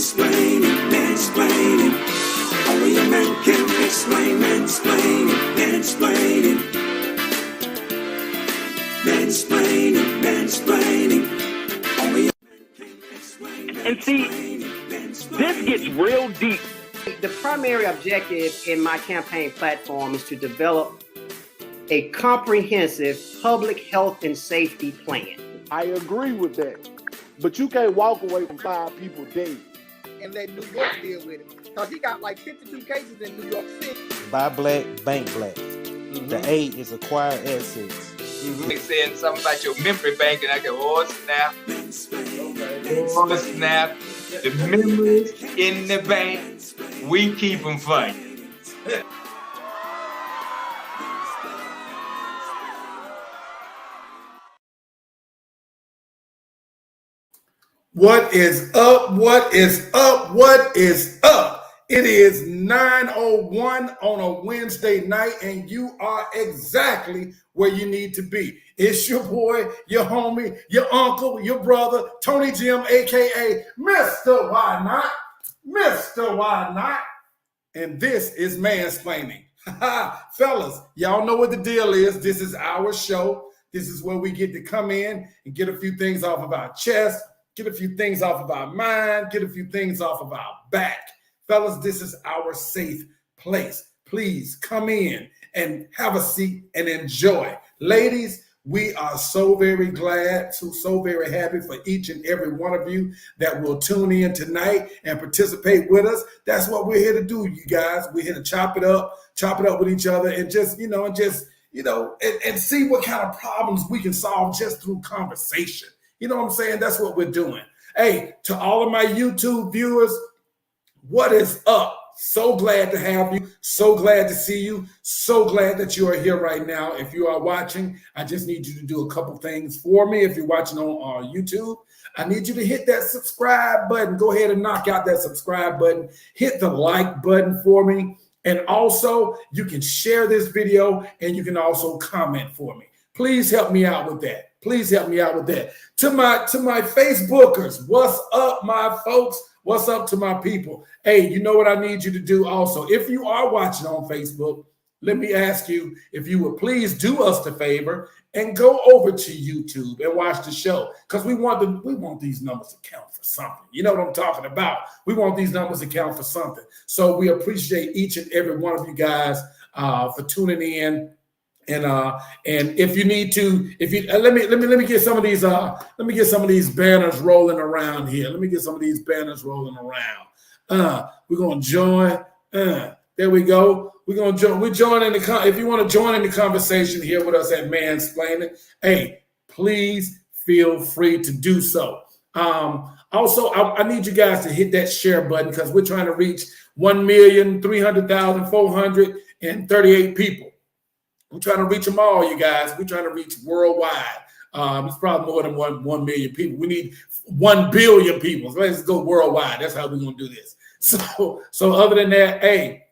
Mansplaining, mansplaining. Only a man can explain. Mansplaining, mansplaining. Mansplaining, mansplaining. Only a man can explain. And see, this gets real deep. The primary objective in my campaign platform is to develop a comprehensive public health and safety plan. I agree with that. But you can't walk away from 5 people dead. And let New York deal with it. Because he got like 52 cases in New York City. Buy black, bank black. The A is acquired assets. They saying something about your memory bank, and I go, oh snap. Oh snap. The memories in the bank, we keep them for you. What is up? What is up? What is up? It is 9:01 on a Wednesday night, and you are exactly where you need to be. It's your boy, your homie, your uncle, your brother, Tony Jim, aka Mr. Why Not? Mr. Why Not? And this is Mansplaining. Fellas, y'all know what the deal is. This is our show. This is where we get to come in and get a few things off of our chest, get a few things off of our mind, get a few things off of our back. Fellas, this is our safe place. Please come in and have a seat and enjoy. Ladies, we are so very glad, so very happy for each and every one of you that will tune in tonight and participate with us. That's what we're here to do, you guys. We're here to chop it up with each other and just, and see what kind of problems we can solve just through conversation. You know what I'm saying? That's what we're doing. Hey, to all of my YouTube viewers, what is up? So glad to have you. So glad to see you. So glad that you are here right now. If you are watching, I just need you to do a couple things for me. If you're watching on YouTube, I need you to hit that subscribe button. Go ahead and knock out that subscribe button. Hit the like button for me. And also, you can share this video and you can also comment for me. Please help me out with that. Please help me out with that. To my Facebookers, what's up, my folks? What's up to my people? Hey, you know what I need you to do also? If you are watching on Facebook, let me ask you if you would please do us the favor and go over to YouTube and watch the show, because we want these numbers to count for something. You know what I'm talking about? We want these numbers to count for something. So we appreciate each and every one of you guys for tuning in. And if you need to, let me get some of these banners rolling around here. Let me get some of these banners rolling around. We're gonna join. There we go. We're gonna join. We're joining if you want to join in the conversation here with us at Mansplaining, hey, please feel free to do so. Also, I need you guys to hit that share button because we're trying to reach 1,300,438 people. We're trying to reach them all, you guys. We're trying to reach worldwide. It's probably more than 1 million people. We need 1 billion people. So let's go worldwide. That's how we're going to do this. So other than that, hey,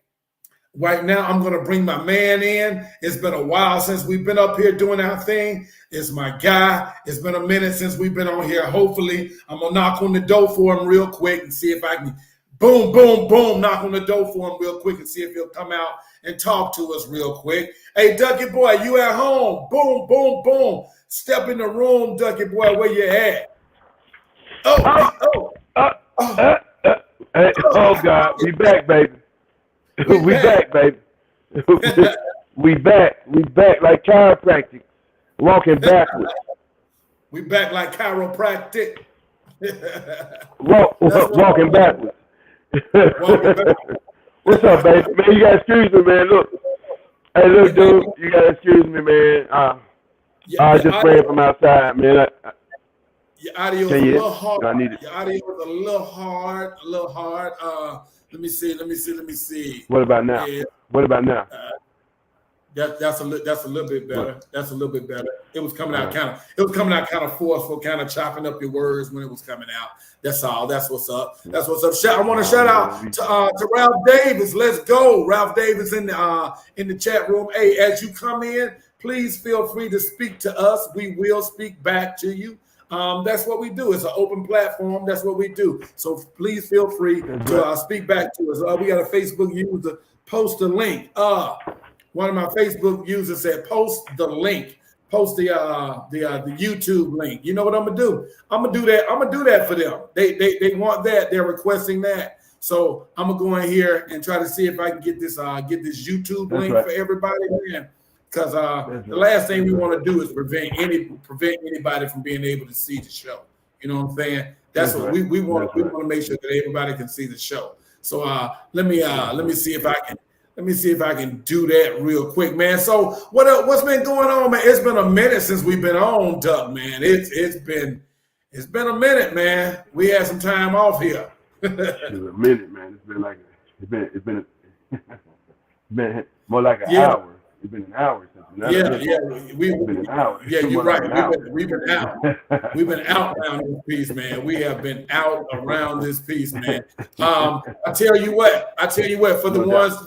right now I'm going to bring my man in. It's been a while since we've been up here doing our thing. It's my guy. It's been a minute since we've been on here. Hopefully, I'm going to knock on the door for him real quick and see if I can boom, boom, boom, knock on the door for him real quick and see if he'll come out and talk to us real quick. Hey, Duckie boy, you at home? Boom, boom, boom. Step in the room, Duckie boy, where you at? Hey, oh God, we back, baby. We back, baby. We back like chiropractic, walking backwards. We back like chiropractic. Walking backwards. What's up, baby? Man, you gotta excuse me, man. Look, dude, you gotta excuse me, man. I was just praying from outside, man. Your audio is a little hard. Your audio is a little hard. Let me see. What about now? Yeah. What about now? That's a little bit better. What? That's a little bit better. It was coming out kind of forceful, kind of chopping up your words when it was coming out. That's all. That's what's up. That's what's up. I want to shout out to Ralph Davis. Let's go. Ralph Davis in the chat room. Hey, as you come in, please feel free to speak to us. We will speak back to you. That's what we do. It's an open platform. That's what we do. So please feel free to speak back to us. We got a Facebook user, post a link. One of my Facebook users said, post the link. Post the YouTube link. You know what I'm gonna do? I'm gonna do that. I'm gonna do that for them. They want that. They're requesting that. So I'm gonna go in here and try to see if I can get this YouTube link for everybody, man. Because the last thing we want to do is prevent anybody from being able to see the show. You know what I'm saying? That's what we want. We want to make sure that everybody can see the show. So let me see if I can do that real quick, man. So what's been going on, man? It's been a minute since we've been on, Duck, man. It's been a minute, man. We had some time off here. It's a minute, man. It's been more like an hour. It's been an hour since. We've been an hour. Yeah, you're right. We've been out. We've been out around this piece, man. We have been out around this piece, man. I tell you what. For the ones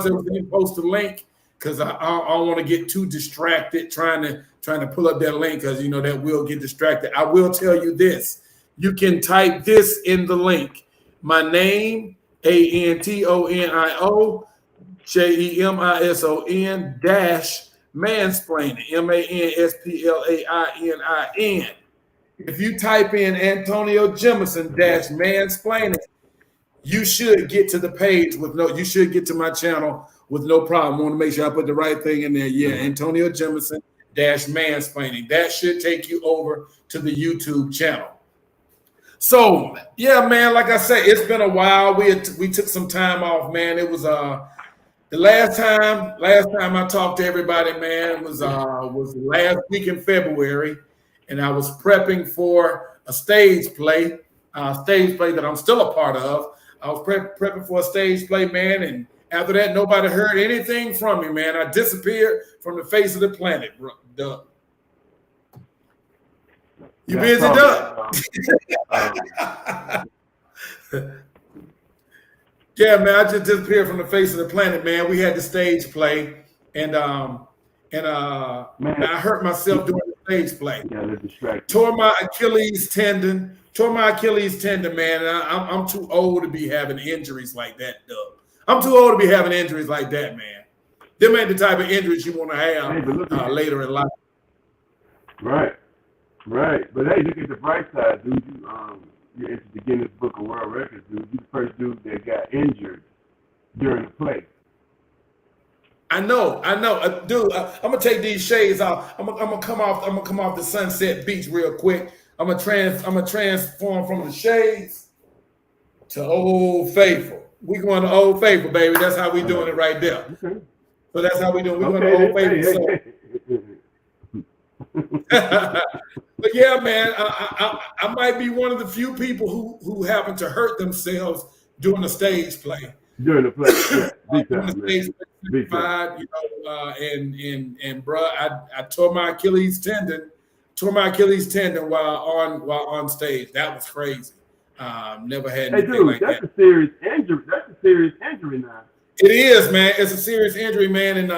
that didn't post the link, because I don't want to get too distracted trying to pull up that link, because that will get distracted. I will tell you this: you can type this in the link. My name, ANTONIO. JEMISON Mansplainin, MANSPLAININ. If you type in Antonio Jemison Mansplainin, you should get to the page you should get to my channel with no problem. I want to make sure I put the right thing in there. Yeah, Antonio Jemison Mansplainin. That should take you over to the YouTube channel. So yeah, man, like I said, it's been a while. We took some time off, man. It was the last time I talked to everybody, man, was last week in February, and I was prepping for a stage play that I'm still a part of. I was prepping for a stage play, man, and after that, nobody heard anything from me, man. I disappeared from the face of the planet, Doug. You busy, Doug? Yeah, man, I just disappeared from the face of the planet, man. We had the stage play, and I hurt myself during the stage play. Tore my Achilles tendon, man. And I'm too old to be having injuries like that, Doug. I'm too old to be having injuries like that, man. Them ain't the type of injuries you want to have later in life. Right. But hey, look at the bright side, dude. You're into the Guinness Book of World Records, dude. You're the first dude that got injured during the play. I know, dude. I'm gonna take these shades off. I'm gonna come off the Sunset Beach real quick. I'm gonna transform from the shades to Old Faithful. We going to Old Faithful, baby. That's how we doing it right there. Okay. So that's how we doing. We're going to Old Faithful. But yeah, man, I might be one of the few people who happen to hurt themselves during the stage play. During the play, big time. And bro, I tore my Achilles tendon. While on stage. That was crazy. Never had anything like that. That's a serious injury. That's a serious injury now. It is, man. It's a serious injury, man. And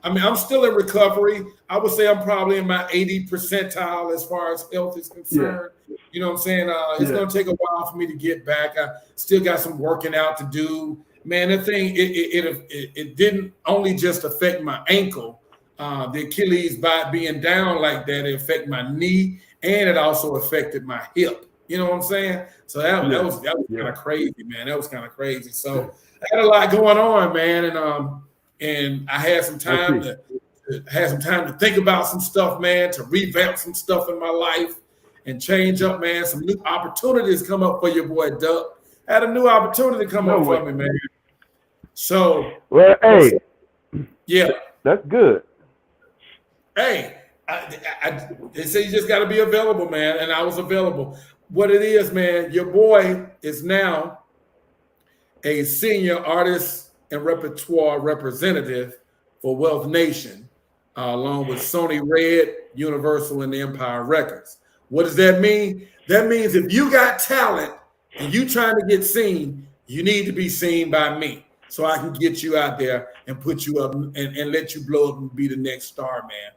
I'm still in recovery. I would say I'm probably in my 80th percentile as far as health is concerned. Yeah. You know what I'm saying? It's going to take a while for me to get back. I still got some working out to do. Man, the thing, it didn't only just affect my ankle. The Achilles by being down like that, it affected my knee, and it also affected my hip. You know what I'm saying? So that was kind of crazy, man. That was kind of crazy. So I had a lot going on, man, and I had some time to think about some stuff, man, to revamp some stuff in my life and change up, man. Some new opportunities come up for your boy Duck. I had a new opportunity come up for me, man. So, well, hey, yeah, that's good. Hey, they say you just got to be available, man, and I was available. What it is, man, your boy is now a senior artist and repertoire representative for Wealth Nation, along with Sony Red, Universal, and Empire Records. What does that mean? That means if you got talent and you trying to get seen, you need to be seen by me so I can get you out there and put you up and let you blow up and be the next star, man.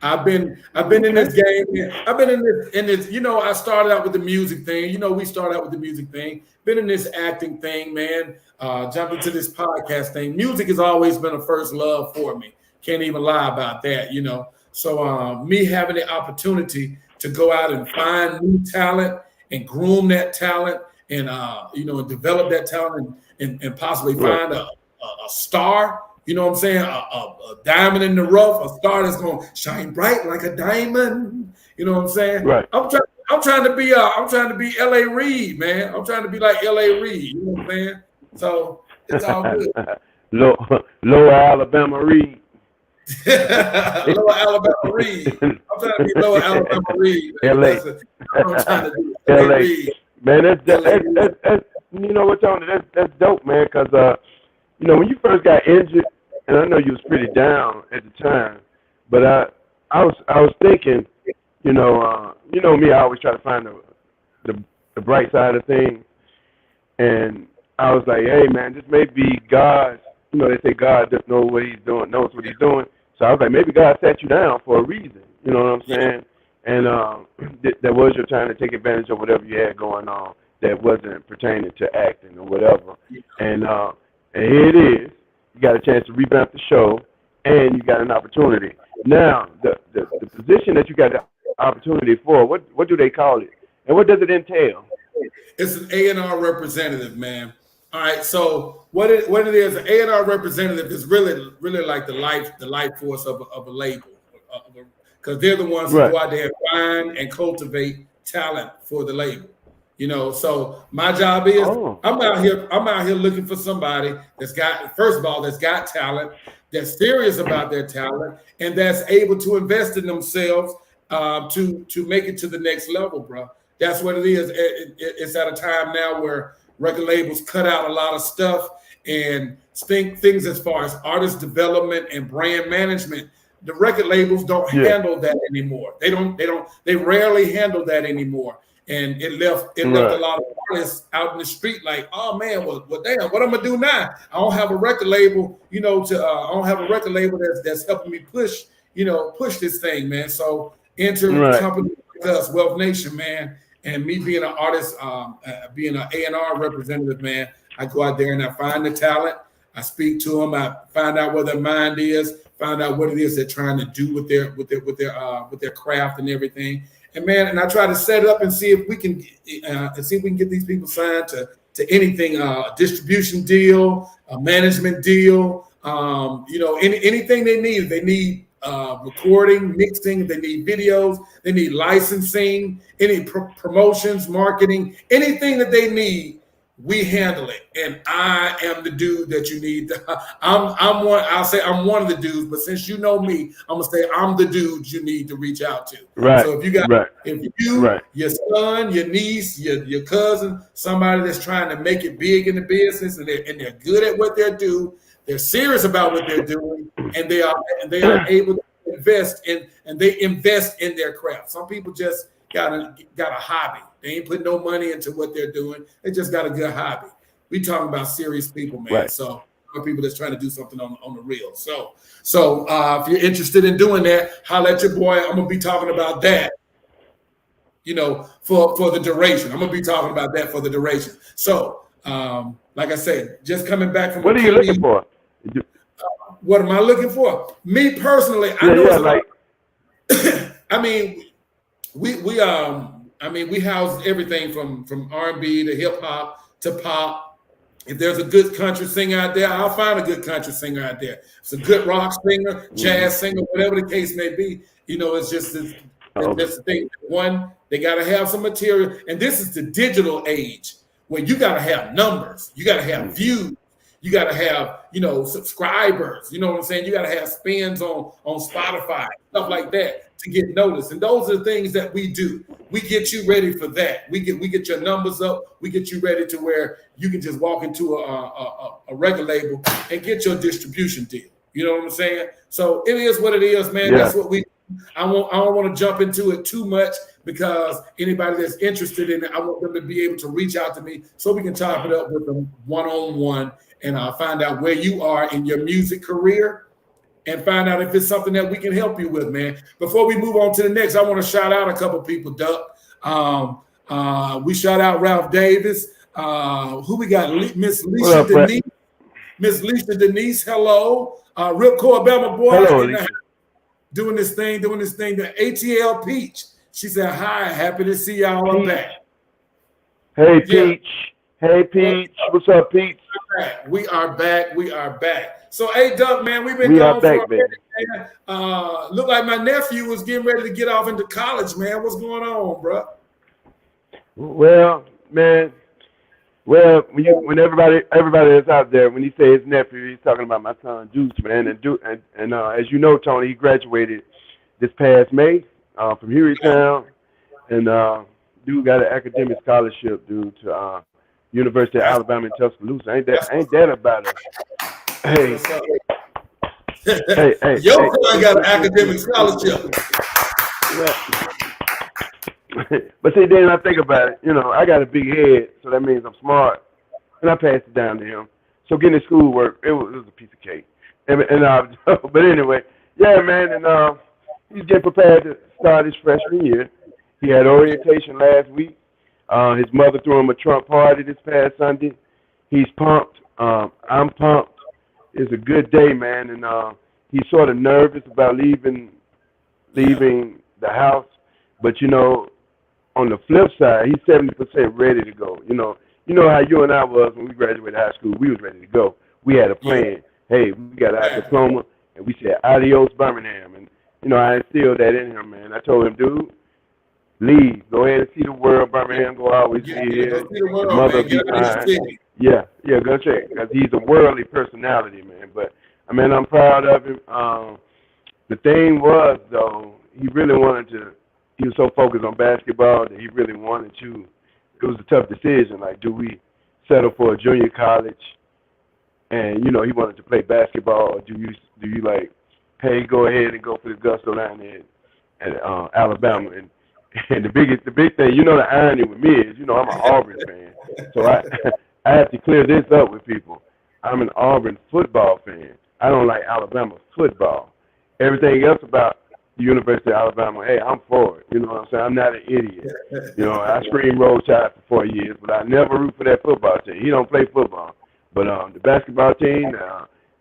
I've been in this game. I've been in this. You know, I started out with the music thing. You know, we started out with the music thing. Been in this acting thing, man. Jumped into this podcast thing. Music has always been a first love for me. Can't even lie about that. You know, so me having the opportunity to go out and find new talent and groom that talent and you know, and develop that talent and possibly find a star. You know what I'm saying? A diamond in the rough, a star that's gonna shine bright like a diamond. You know what I'm saying? Right. I'm trying to be L.A. Reid, man. I'm trying to be like L.A. Reid. You know what I'm saying? So it's all good. Lower Alabama Reid. Lower Alabama Reid. I'm trying to be Lower Alabama Reid. L.A. That's what I'm trying to do. L.A. Reid. Man, that's you know what, Tony? That's dope, man. Because you know, when you first got injured, and I know you was pretty down at the time, but I was thinking, you know me, I always try to find the bright side of things, and I was like, hey man, this may be God. You know, they say God just knows what he's doing. So I was like, maybe God sat you down for a reason. You know what I'm saying? And that was your time to take advantage of whatever you had going on that wasn't pertaining to acting or whatever. And here it is. You got a chance to revamp the show, and you got an opportunity. Now, the position that you got the opportunity for, what do they call it, and what does it entail? It's an A&R representative, man. All right, so what it is, an A&R representative is really like the life force of a label, because they're the ones who go out there and find and cultivate talent for the label. You know, so my job is I'm out here looking for somebody that's got, first of all, that's got talent, that's serious about their talent, and that's able to invest in themselves to make it to the next level, bro. That's what it is. It's at a time now where record labels cut out a lot of stuff and things as far as artist development and brand management. The record labels don't handle that anymore. They rarely handle that anymore. And it left a lot of artists out in the street like, oh man, well damn, what I'm gonna do now? I don't have a record label, you know, I don't have a record label that's helping me push this thing, man. So enter a company like us, Wealth Nation, man, and me being an artist, being an A&R representative, man, I go out there and I find the talent, I speak to them, I find out where their mind is, find out what it is they're trying to do with their craft and everything. And man, and I try to set it up and see if we can get these people signed to anything, a distribution deal, a management deal, anything they need. They need recording, mixing, they need videos, they need licensing, any promotions, marketing, anything that they need, we handle it. And I am the dude that you need. I'm one of the dudes, but since you know me, I'm gonna say I'm the dude you need to reach out to. Right. So if you got your son, your niece, your cousin, somebody that's trying to make it big in the business and they're good at what they do, they're serious about what they're doing, and they are able to invest in their craft. Some people just got a hobby. They ain't putting no money into what they're doing. They just got a good hobby. We talking about serious people, man. Right. So people that's trying to do something on the real. So if you're interested in doing that, holler at your boy. I'm gonna be talking about that, you know, for the duration. I'm gonna be talking about that for the duration. So like I said, just coming back from what are you looking for? What am I looking for? Me personally, I mean, we house everything from R&B to hip hop to pop. If there's a good country singer out there, I'll find a good country singer out there. If it's a good rock singer, jazz singer, whatever the case may be. You know, it's just that's the thing. One, they got to have some material, and this is the digital age where you got to have numbers, you got to have views. You got to have, subscribers. You know what I'm saying? You got to have spins on Spotify, stuff like that to get noticed. And those are the things that we do. We get you ready for that. We get your numbers up. We get you ready to where you can just walk into a record label and get your distribution deal. You know what I'm saying? So it is what it is, man. Yeah. That's what we do. I don't want to jump into it too much because anybody that's interested in it, I want them to be able to reach out to me so we can chop it up with them one-on-one and find out where you are in your music career and find out if it's something that we can help you with, man. Before we move on to the next, I want to shout out a couple people, Duck. We shout out Ralph Davis. Who we got? Miss Leisha Denise. Miss Leisha Denise, hello. Ripco Alabama boy. Hello, doing this thing. The ATL Peach. She said, hi, happy to see y'all back. Hey, Peach. Hey, Peach. What's up, Peach? We are back. So, hey, Duck, man, we've been gone for a minute, man. Look like my nephew was getting ready to get off into college, man. What's going on, bro? Well, man. Well, when everybody is out there, when he say his nephew, he's talking about my son Juice, man. And as you know, Tony, he graduated this past May from Hueytown, and dude got an academic scholarship, dude, to University of Alabama in Tuscaloosa. Ain't that about it? Hey, your son got an academic scholarship. But see, then I think about it, I got a big head, so that means I'm smart, and I passed it down to him. So getting his schoolwork, it was a piece of cake. But anyway, yeah, man, and he's getting prepared to start his freshman year. He had orientation last week. His mother threw him a Trump party this past Sunday. He's pumped. I'm pumped. It's a good day, man, and he's sort of nervous about leaving the house, but on the flip side, he's 70% ready to go. You know how you and I was when we graduated high school. We was ready to go. We had a plan. Hey, we got our diploma, and we said adios Birmingham. And I instilled that in him, man. I told him, dude, leave. Go ahead and see the world. Birmingham will always be here. His mother be fine. Yeah, go check, because he's a worldly personality, man. But I'm proud of him. The thing was, though, he really wanted to. He was so focused on basketball that he really wanted to. It was a tough decision. Like, do we settle for a junior college? And he wanted to play basketball. Or do you like, hey, go ahead and go for the gusto down there at Alabama? And the big thing, the irony with me is, I'm an Auburn fan, so I have to clear this up with people. I'm an Auburn football fan. I don't like Alabama football. Everything else about the University of Alabama, hey, I'm for it. You know what I'm saying? I'm not an idiot. I screamed Roll Tide for 4 years, but I never root for that football team. He don't play football. But the basketball team,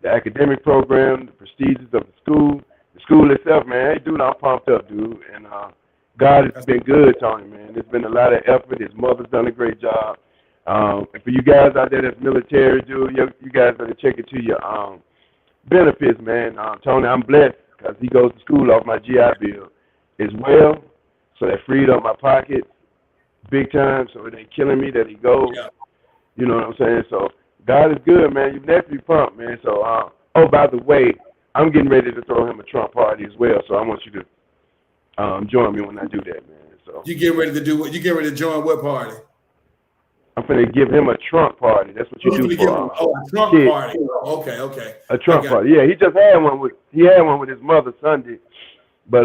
the academic program, the prestiges of the school itself, man, hey, dude, I'm pumped up, dude. And God has been good, Tony, man. There's been a lot of effort. His mother's done a great job. And for you guys out there that's military, dude, you guys better check into your benefits, man. Tony, I'm blessed, because he goes to school off my GI Bill as well. So that freed up my pocket big time, so it ain't killing me that he goes. Yeah. You know what I'm saying? So God is good, man. Your nephew pumped, man. So, by the way, I'm getting ready to throw him a Trump party as well. So I want you to join me when I do that, man. So you get ready to do what? You get ready to join what party? I'm going to give him a Trump party. That's what you do for a Trump kids. Party. Okay. A Trump party. Yeah, he just had one with his mother Sunday, but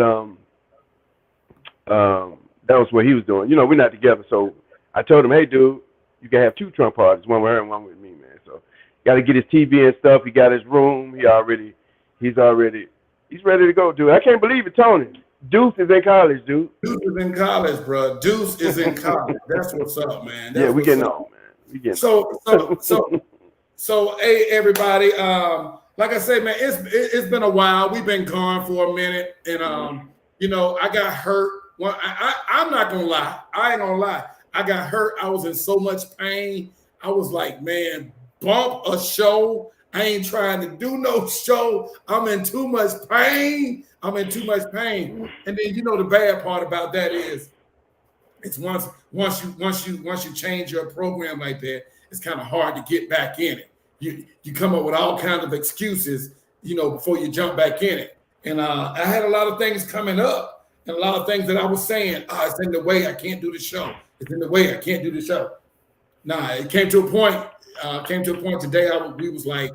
that was what he was doing. We're not together, so I told him, hey, dude, you can have 2 Trump parties, one with her and one with me, man. So got to get his TV and stuff. He got his room. He's ready to go, dude. I can't believe it, Tony. Deuce is in college, dude. Deuce is in college, bro. Deuce is in college. That's what's up, man. We getting on, man. So, hey, everybody. Like I said, man, it's been a while. We've been gone for a minute, and I got hurt. Well, I'm not gonna lie. I ain't gonna lie. I got hurt. I was in so much pain. I was like, man, bump a show. I ain't trying to do no show. I'm in too much pain. And then the bad part about that is, it's once you change your program like that, it's kind of hard to get back in it. You come up with all kinds of excuses, before you jump back in it. And I had a lot of things coming up, and a lot of things that I was saying, it's in the way, I can't do the show. It's in the way, I can't do the show. Nah, it came to a point today, we was like,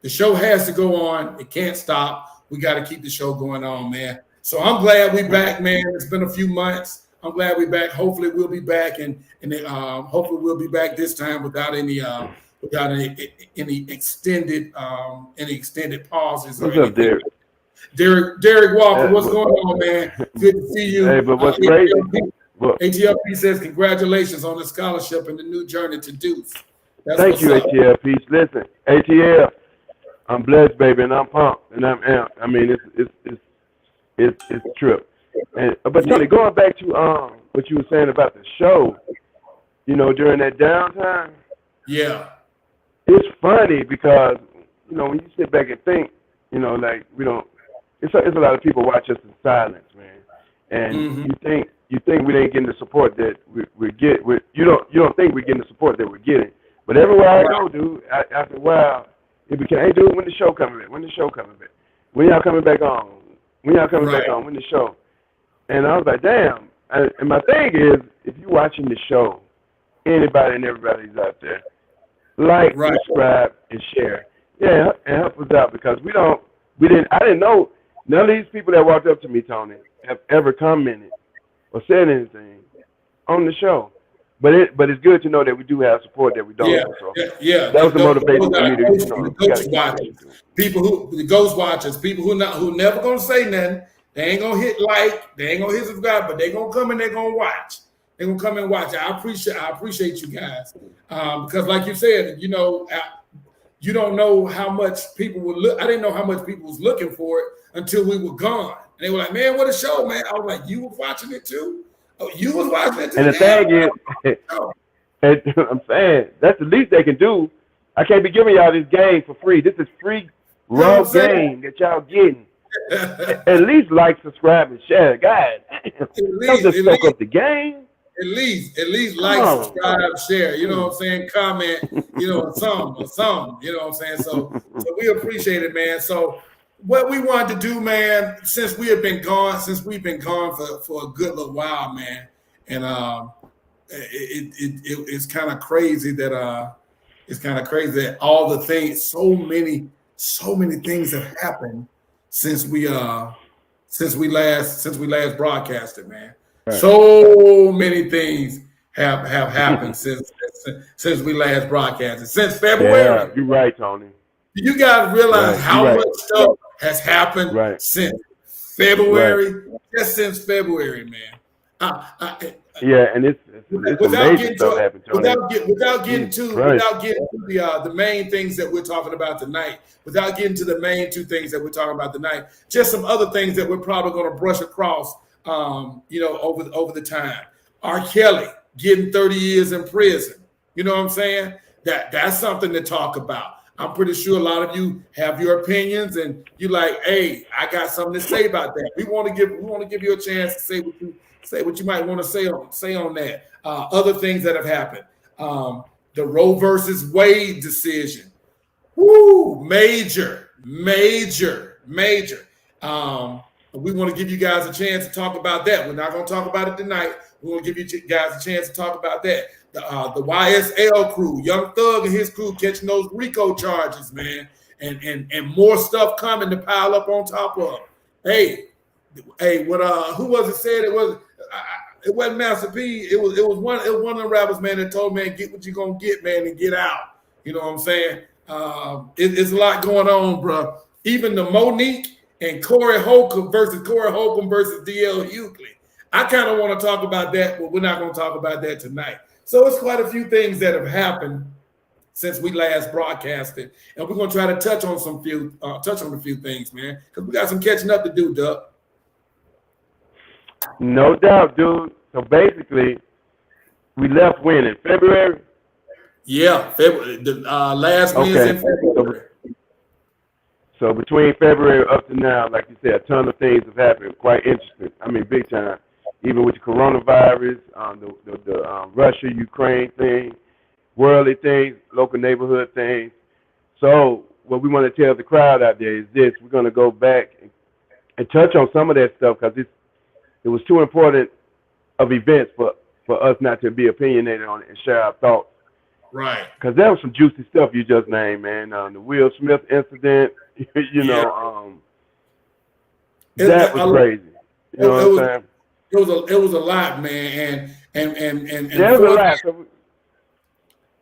the show has to go on. It can't stop. We got to keep the show going on, man. So I'm glad we back, man. It's been a few months. I'm glad we back. Hopefully we'll be back, and hopefully we'll be back this time without any extended pauses. What's up, Derek? Derek Walker, Yeah, what's going on, man? Good to see you. Hey, but what's crazy? ATLP says congratulations on the scholarship and the new journey to Deuce. That's Thank you, ATL. Peace. Listen, ATL, I'm blessed, baby, and I'm pumped, and I'm amped. I mean, it's a trip. But Tony, going back to what you were saying about the show, you know, during that downtime. Yeah. It's funny because, you know, when you sit back and think, you know, like we don't. It's a lot of people watch us in silence, man, and you think we ain't getting the support that we get. You don't think we're getting the support that we're getting. But everywhere I go, dude, after a while, it became, hey, dude, when the show coming back? When the show coming back? When y'all coming back on? When y'all coming back on? When the show? And I was like, damn. And my thing is, if you're watching the show, anybody and everybody's out there, like, subscribe, and share. Yeah, and help us out because I didn't know, none of these people that walked up to me, Tony, have ever commented or said anything on the show. But it's good to know that we do have support that we don't. Yeah. That was the motivation for me the ghost watchers, people who never gonna say nothing. They ain't gonna hit like, they ain't gonna hit subscribe, but they gonna come and they're gonna watch. They're gonna come and watch. I appreciate you guys because, like you said, you know, you don't know how much people would look. I didn't know how much people was looking for it until we were gone. And they were like, "Man, what a show, man!" I was like, "You was watching it too? Oh, you was watching it too?" And the thing is, I'm saying that's the least they can do. I can't be giving y'all this game for free. This is free raw game that y'all getting. At least like, subscribe, and share, guys. Don't just soak up the game. At least like, subscribe, share. You know what I'm saying? Comment. You know, some. You know what I'm saying? So we appreciate it, man. So what we wanted to do, man, since we've been gone for a good little while, man, and it's kind of crazy that all the things, so many things have happened since we last broadcasted, man. Right. So many things have happened since we last broadcasted. Since February. Yeah, you're right, Tony. You guys realize how much stuff has happened since February? Just since February, man. And it's amazing stuff happened, Tony. Without getting to the main things that we're talking about tonight, without getting to the main two things that we're talking about tonight, just some other things that we're probably going to brush across, you know, over the time. R. Kelly getting 30 years in prison. You know what I'm saying? That's something to talk about. I'm pretty sure a lot of you have your opinions, and you like, hey, I got something to say about that. We want to give you a chance to say what you might want to say on that. Other things that have happened. The Roe versus Wade decision. Woo, major. We want to give you guys a chance to talk about that. We're not going to talk about it tonight. We want to give you guys a chance to talk about that. The YSL crew, Young Thug and his crew catching those RICO charges, man, and more stuff coming to pile up on top of. Hey, what who was it said? It wasn't Master P. It was one of the rappers, man, that told, man, get what you're gonna get, man, and get out. You know what I'm saying? It's a lot going on, bro. Even the Monique and Corey Holcomb versus DL Hughley. I kind of want to talk about that, but we're not going to talk about that tonight. So it's quite a few things that have happened since we last broadcasted, and we're going to try to touch on a few things, man, because we got some catching up to do, Duck. No doubt, dude. So basically, we left when, in February? Yeah, February. The last Wednesday in February. So between February up to now, like you said, a ton of things have happened. Quite interesting. I mean, big time. Even with the coronavirus, the Russia-Ukraine thing, worldly things, local neighborhood things. So what we want to tell the crowd out there is this. We're going to go back and touch on some of that stuff because it was too important of events for us not to be opinionated on it and share our thoughts. Right. Because that was some juicy stuff you just named, man. The Will Smith incident, that was crazy. You know what I'm saying? It was a lot, man, and there was a lot.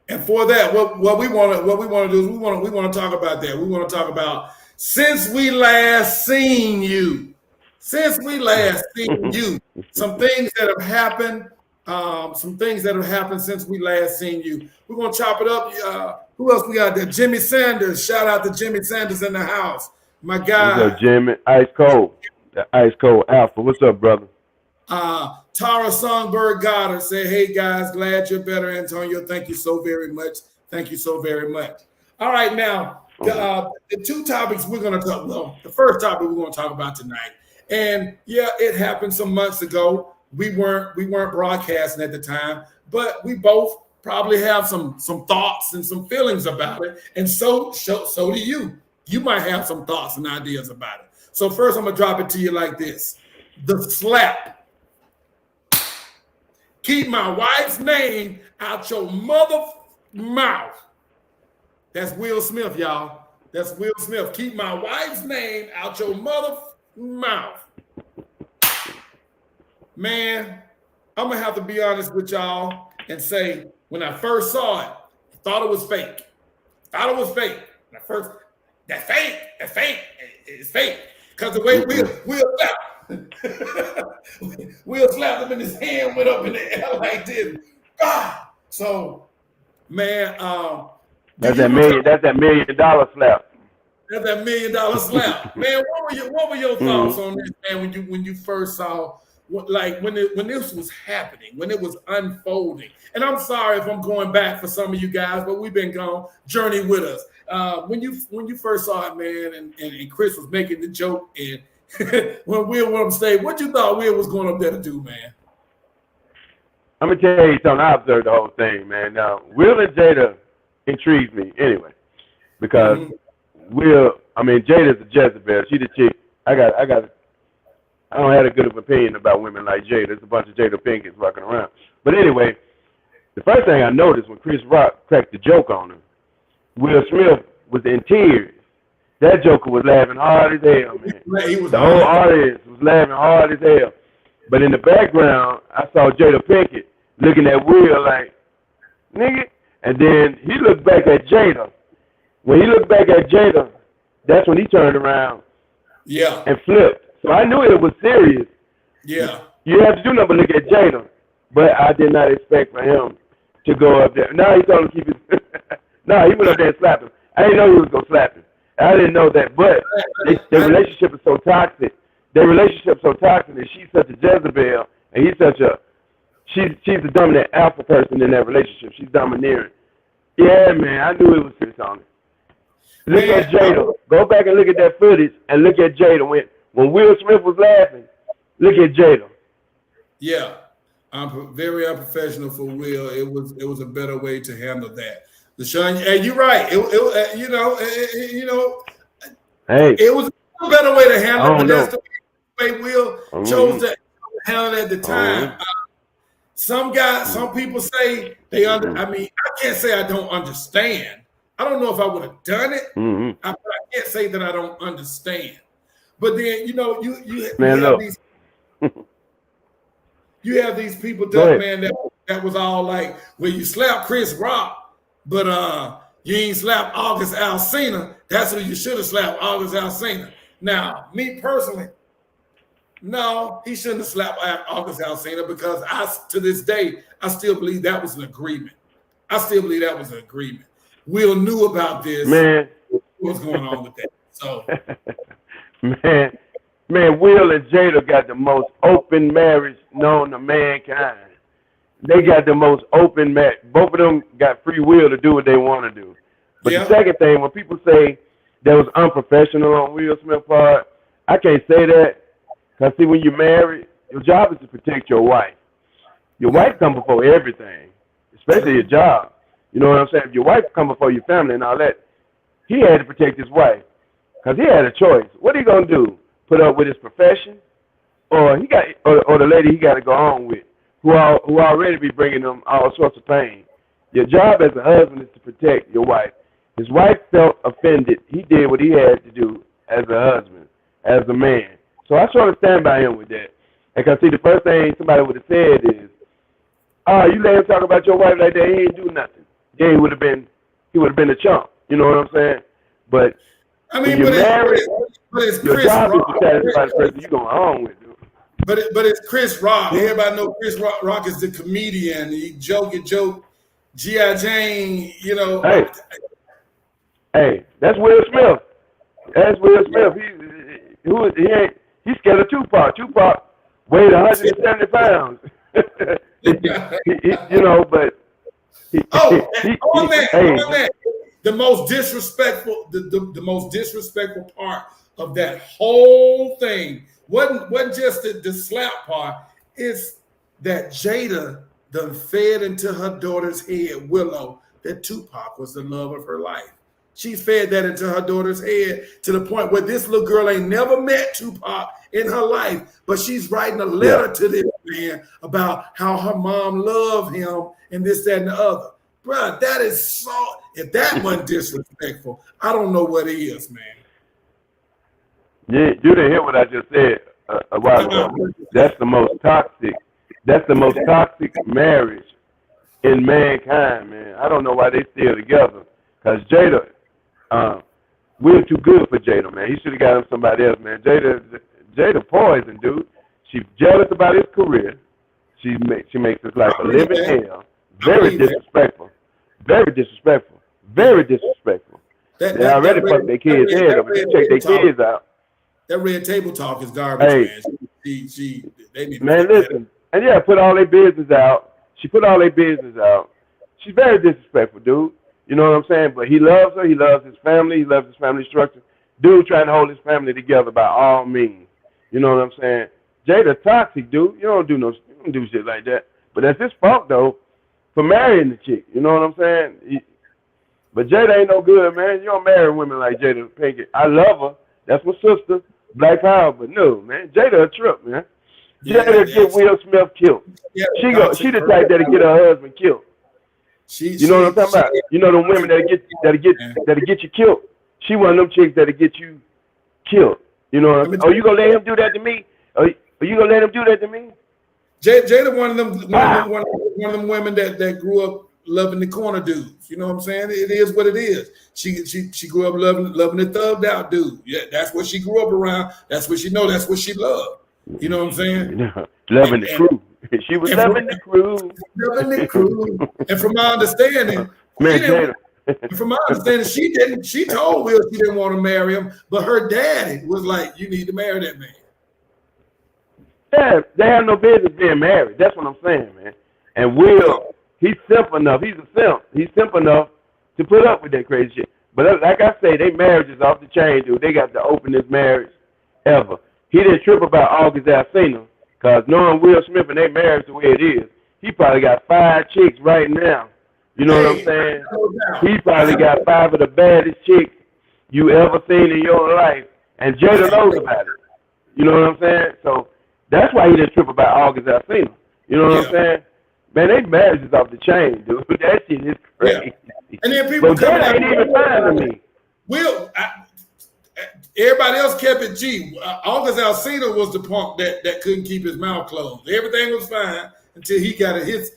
And for that, what we want to do is we want to talk about that. We want to talk about Since we last seen you, some things that have happened, since we last seen you. We're gonna chop it up. Who else we got there? Jimmy Sanders. Shout out to Jimmy Sanders in the house. My guy. What's up, Jimmy? Ice Cold. The Ice Cold Alpha. What's up, brother? Tara Songbird Goddard said, hey guys, glad you're better, Antonio. Thank you so very much. Thank you so very much. All right, now the two topics we're going to talk. Well, the first topic we're going to talk about tonight, and yeah, it happened some months ago. We weren't broadcasting at the time, but we both probably have some thoughts and some feelings about it, and so do you. You might have some thoughts and ideas about it. So first, I'm gonna drop it to you like this: the slap. Keep my wife's name out your mother mouth. That's Will Smith, y'all. That's Will Smith. Keep my wife's name out your mother mouth. Man, I'm going to have to be honest with y'all and say, when I first saw it, I thought it was fake. That's fake. It's fake. Because the way Will slapped him in his hand, went up in the air like this. Ah! So, man, that's that $1 million slap. That's that $1 million slap. Man, what were your thoughts on this, man, when you first saw when this was happening, when it was unfolding? And I'm sorry if I'm going back for some of you guys, but we've been gone. Journey with us. When you first saw it, man, and Chris was making the joke, and when Will went on stage, what you thought Will was going up there to do, man? I'm gonna tell you something. I observed the whole thing, man. Now, Will and Jada intrigues me anyway, because Jada's a Jezebel. She the chick. I don't have a good opinion about women like Jada. There's a bunch of Jada Pinkett's walking around. But anyway, the first thing I noticed when Chris Rock cracked the joke on him, Will Smith was in tears. That joker was laughing hard as hell, man. The whole audience was laughing hard as hell. But in the background, I saw Jada Pinkett looking at Will like, nigga. And then he looked back at Jada. When he looked back at Jada, that's when he turned around and flipped. So I knew it was serious. Yeah. You have to do nothing but look at Jada. But I did not expect for him to go up there. Now he told him to keep his No, he went up there and slapped him. I didn't know he was going to slap him. I didn't know that. But their relationship is so toxic. And she's such a Jezebel, and he's she's the dominant alpha person in that relationship. She's domineering. Yeah, man, I knew it was serious on it. Look at Jada. Go back and look at that footage and look at Jada. When Will Smith was laughing, look at Jada. Yeah. I'm very unprofessional for Will. It was a better way to handle that. LaShawn, hey, you're right. It was a better way to handle it, but that's the way Will chose to handle it at the time. Some people say they I can't say I don't understand. I don't know if I would have done it, but I can't say that I don't understand. But then, you have these people, man, that was all like, well, you slapped Chris Rock, but you ain't slapped August Alsina. That's who you should have slapped, August Alsina. Now, me personally, no, he shouldn't have slapped August Alsina, because to this day, I still believe that was an agreement. Will knew about this. Man. What's going on with that? So, man, Will and Jada got the most open marriage known to mankind. They got the most open marriage. Both of them got free will to do what they want to do. But the second thing, when people say that was unprofessional on Will Smith's part, I can't say that. Because, see, when you're married, your job is to protect your wife. Your wife comes before everything, especially your job. You know what I'm saying? If your wife comes before your family and all that, he had to protect his wife. Because he had a choice. What are you going to do? Put up with his profession? Or the lady he got to go on with, who already be bringing him all sorts of pain. Your job as a husband is to protect your wife. His wife felt offended. He did what he had to do as a husband, as a man. So I sort of stand by him with that. And because, see, the first thing somebody would have said is, oh, you let him talk about your wife like that, he ain't do nothing. Then he would have been a chump. You know what I'm saying? But I mean, When you're married, but it's your Chris job is Rock. to satisfy the person you're going home with, dude. But it's Chris Rock. Everybody know Chris Rock is the comedian. He joke. G.I. Jane, you know. Hey, that's Will Smith. That's Will Smith. He's scared of Tupac. Tupac weighed 170 pounds. You know, but on that. The most disrespectful, the most disrespectful part of that whole thing wasn't just the slap part. It's that Jada done fed into her daughter's head, Willow, that Tupac was the love of her life. She fed that into her daughter's head to the point where this little girl ain't never met Tupac in her life, but she's writing a letter to this man about how her mom loved him and this, that, and the other. Bruh, that is so, if that wasn't disrespectful, I don't know what is, man. Yeah, you didn't hear what I just said a while ago. That's the most toxic marriage in mankind, man. I don't know why they still together. Because Jada, we're too good for Jada, man. He should have got him somebody else, man. Jada poison, dude. She's jealous about his career. She makes his life a living hell. Very disrespectful. Very disrespectful. Very disrespectful. They already fucked their kids' head up. They check their kids out. That red table talk is garbage, man. They need man, listen. And yeah, put all their business out. She put all their business out. She's very disrespectful, dude. You know what I'm saying? But he loves her. He loves his family. He loves his family structure. Dude trying to hold his family together by all means. You know what I'm saying? Jada toxic, dude. You don't do shit like that. But that's his fault, though, for marrying the chick. You know what I'm saying? But Jada ain't no good, man. You don't marry women like Jada Pinkett. I love her. That's my sister. Black power. But no, man. Jada a trip, man. Jada get Will Smith killed. Yeah, she the type that'll get her husband killed. You know what I'm talking about? You know the women that'll get you killed. She one of them chicks that'll get you killed. You know what I'm saying? Oh, you gonna let him do that to me? Are you gonna let him do that to me? Jada one of them women that grew up loving the corner dudes. You know what I'm saying? It is what it is. She grew up loving the thugged out dude. Yeah, that's what she grew up around. That's what she know. That's what she loved. You know what I'm saying? Loving the crew. She was loving the crew. Loving the crew. And from my understanding, she told Will she didn't want to marry him, but her daddy was like, you need to marry that man. Yeah, they have no business being married. That's what I'm saying, man. And Will, he's simple enough. He's a simp. He's simple enough to put up with that crazy shit. But like I say, their marriage is off the chain, dude. They got the openest marriage ever. He didn't trip about August Alsina, because knowing Will Smith and their marriage the way it is, he probably got 5 chicks right now. You know what I'm saying? He probably got 5 of the baddest chicks you ever seen in your life. And Jada knows about it. You know what I'm saying? So that's why he didn't trip about August Alsina. You know what I'm saying? Man, their marriage is off the chain, dude. That shit is crazy. Yeah. And then people Jada ain't even fine to me. Everybody else kept it G. August Alsina was the punk that couldn't keep his mouth closed. Everything was fine until he got his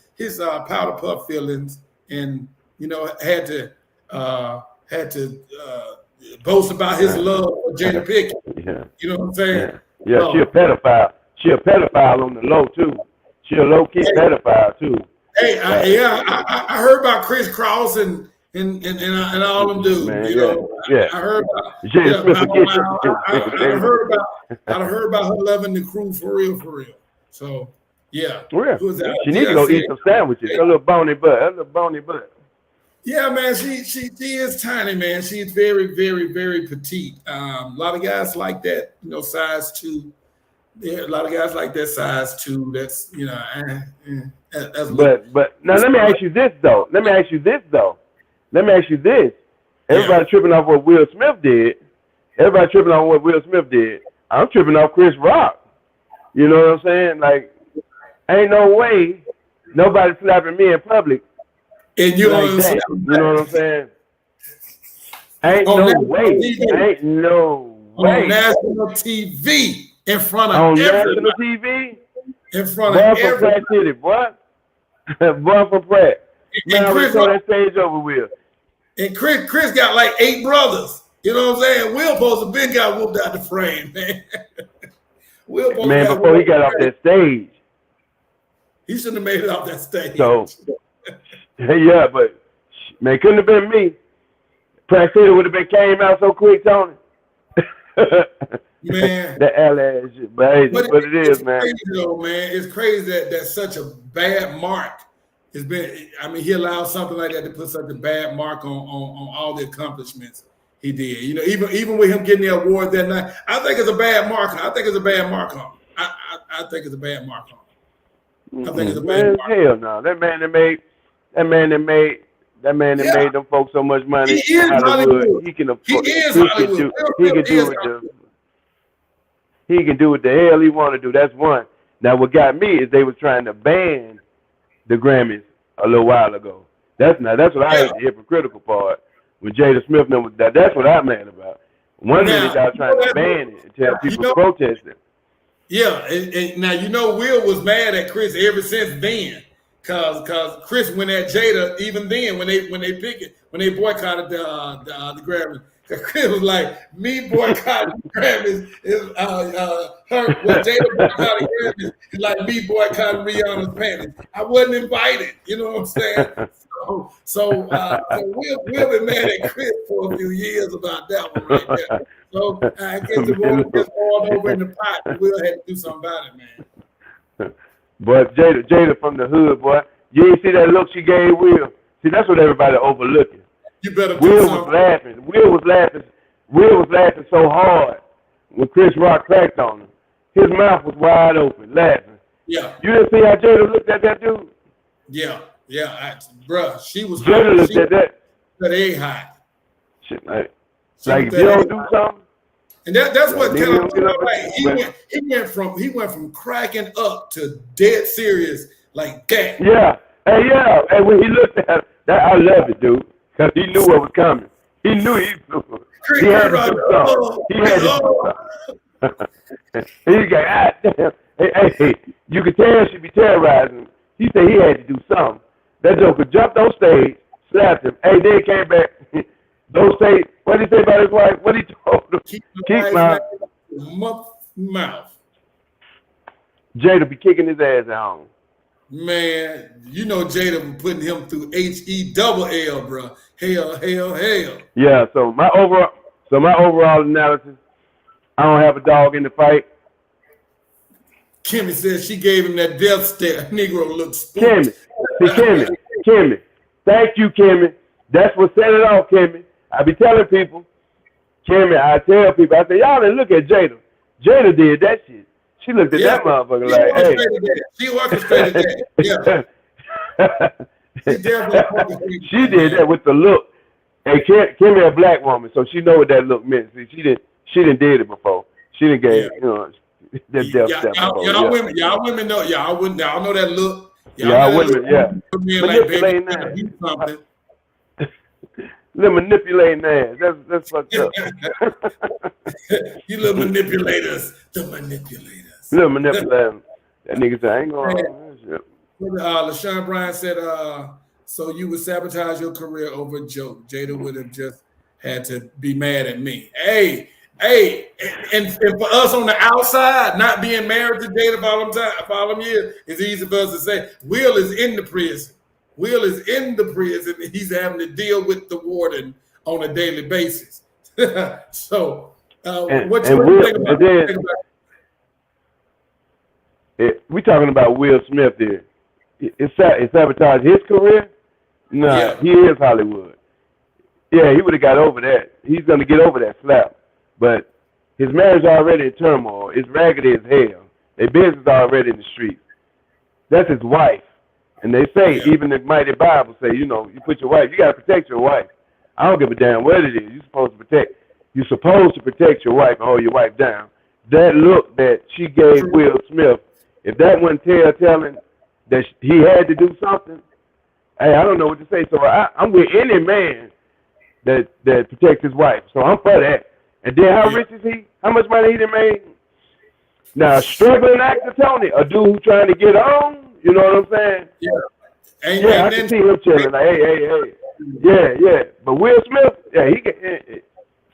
powder puff feelings, and had to boast about his love for Jada Pinkett. Yeah. You know what I'm saying? Yeah, she a pedophile. She a pedophile on the low too. She a low key pedophile too. Hey, I heard about Chris Cross and all them dudes. Man, I heard about. I heard about her loving the crew for real. So yeah, she needs to go eat some sandwiches. Her little bony butt. Yeah, man, she is tiny, man. She's very, very, very petite. A lot of guys like that, size 2. Yeah, a lot of guys like that size 2. That's that's. But now let me ask you this though. Everybody tripping off what Will Smith did. I'm tripping off Chris Rock. You know what I'm saying? Like, ain't no way nobody slapping me in public. And you know what I'm saying? Ain't no way. On national TV in front of everybody. National TV? In front of everybody. Boy from Pratt City, boy. Boy from Pratt. Man, Chris on that stage over with. And Chris got like 8 brothers. You know what I'm saying? Will supposed to been got whooped out the frame, man. Will supposed Man, got before he whooped got out off the that stage. He shouldn't have made it off that stage. So, yeah, but man, couldn't have been me. Praxita would have been came out so quick, Tony. Man, that LA shit, but hey, that's what it is, man. Crazy though, man. It's crazy that such a bad mark has been. I mean, he allowed something like that to put such a bad mark on all the accomplishments he did. You know, even with him getting the award that night, I think it's a bad mark. I think it's a bad mark on him. I think it's a bad mark on him. I think it's a bad mark. Hell no, that man that made them folks so much money. He is Hollywood. He can afford. He is Hollywood. He can do what the hell he want to do. That's one. Now, what got me is they was trying to ban the Grammys a little while ago. That's what I heard the hypocritical part when Jada Smith was that. That's what I'm mad about. One minute they were trying to ban it and tell people protesting. Yeah, and now you know Will was mad at Chris ever since then, cause Chris went at Jada even then when they boycotted the Grammys. Chris was like, me boycotting the Grammys is Jada boycotting Grammys is like me boycotting Rihanna's panties. I wasn't invited, you know what I'm saying? So we'll be mad at Chris for a few years about that one right there. So I guess the water gets poured over in the pot, and Will had to do something about it, man. But Jada from the hood, boy, you ain't see that look she gave Will. See, that's what everybody overlooking. You better. Will was laughing. Will was laughing so hard when Chris Rock cracked on him. His mouth was wide open, laughing. Yeah. You didn't see how Jada looked at that dude? Yeah. Bruh, she was. Jada looked at that. That ain't hot. Shit, like if you don't do something. And that's what kind of like he went from cracking up to dead serious like that. Yeah. Hey, when he looked at him, I love it, dude. Because he knew what was coming. He knew he had to do something. He got, damn. Hey, you could tell she be terrorizing. He said he had to do something. That joker jumped on stage, slapped him. Hey, then came back. Don't say, what did he say about his wife? What did he told him? Keep my mouth. Jada be kicking his ass at home. Man, you know Jada was putting him through HE-double-L, bro. Hell. Yeah, so my overall analysis, I don't have a dog in the fight. Kimmy says she gave him that death stare. Negro looks Kimmy. Thank you, Kimmy. That's what set it off, Kimmy. I be telling people, Kimmy, I tell people, I say, y'all didn't look at Jada. Jada did that shit. She looked at that motherfucker like, hey. She orchestrated that. Yeah. She did that with the look. Hey, Kimmy a black woman, so she know what that look meant. See, she didn't did it before. She didn't get that death step before. Y'all women know. Y'all know that look. Y'all women, yeah. Manipulating ass. Little manipulating ass. That's fucked up. You little manipulators. The manipulators. Little manipulator. That nigga said, I ain't going to. LaShawn Bryan said, so you would sabotage your career over a joke. Jada would have just had to be mad at me. Hey, and for us on the outside, not being married to Jada for all them years, it's easy for us to say, Will is in the prison. He's having to deal with the warden on a daily basis. So, what you think about that? We talking about Will Smith here. It sabotage his career? No, He is Hollywood. Yeah, he would have got over that. He's going to get over that slap. But his marriage already in turmoil. It's raggedy as hell. Their business already in the streets. That's his wife. And they say, even the mighty Bible say, you put your wife, you got to protect your wife. I don't give a damn what it is. You're supposed to protect your wife and hold your wife down. That look that she gave Will Smith, if that wasn't telling that he had to do something, hey, I don't know what to say. So I'm with any man that protects his wife. So I'm for that. And then how rich is he? How much money he done made? Now, struggling actor Tony, a dude who trying to get on, you know what I'm saying? Yeah. I can see him chilling like, hey. Yeah. But Will Smith, he can.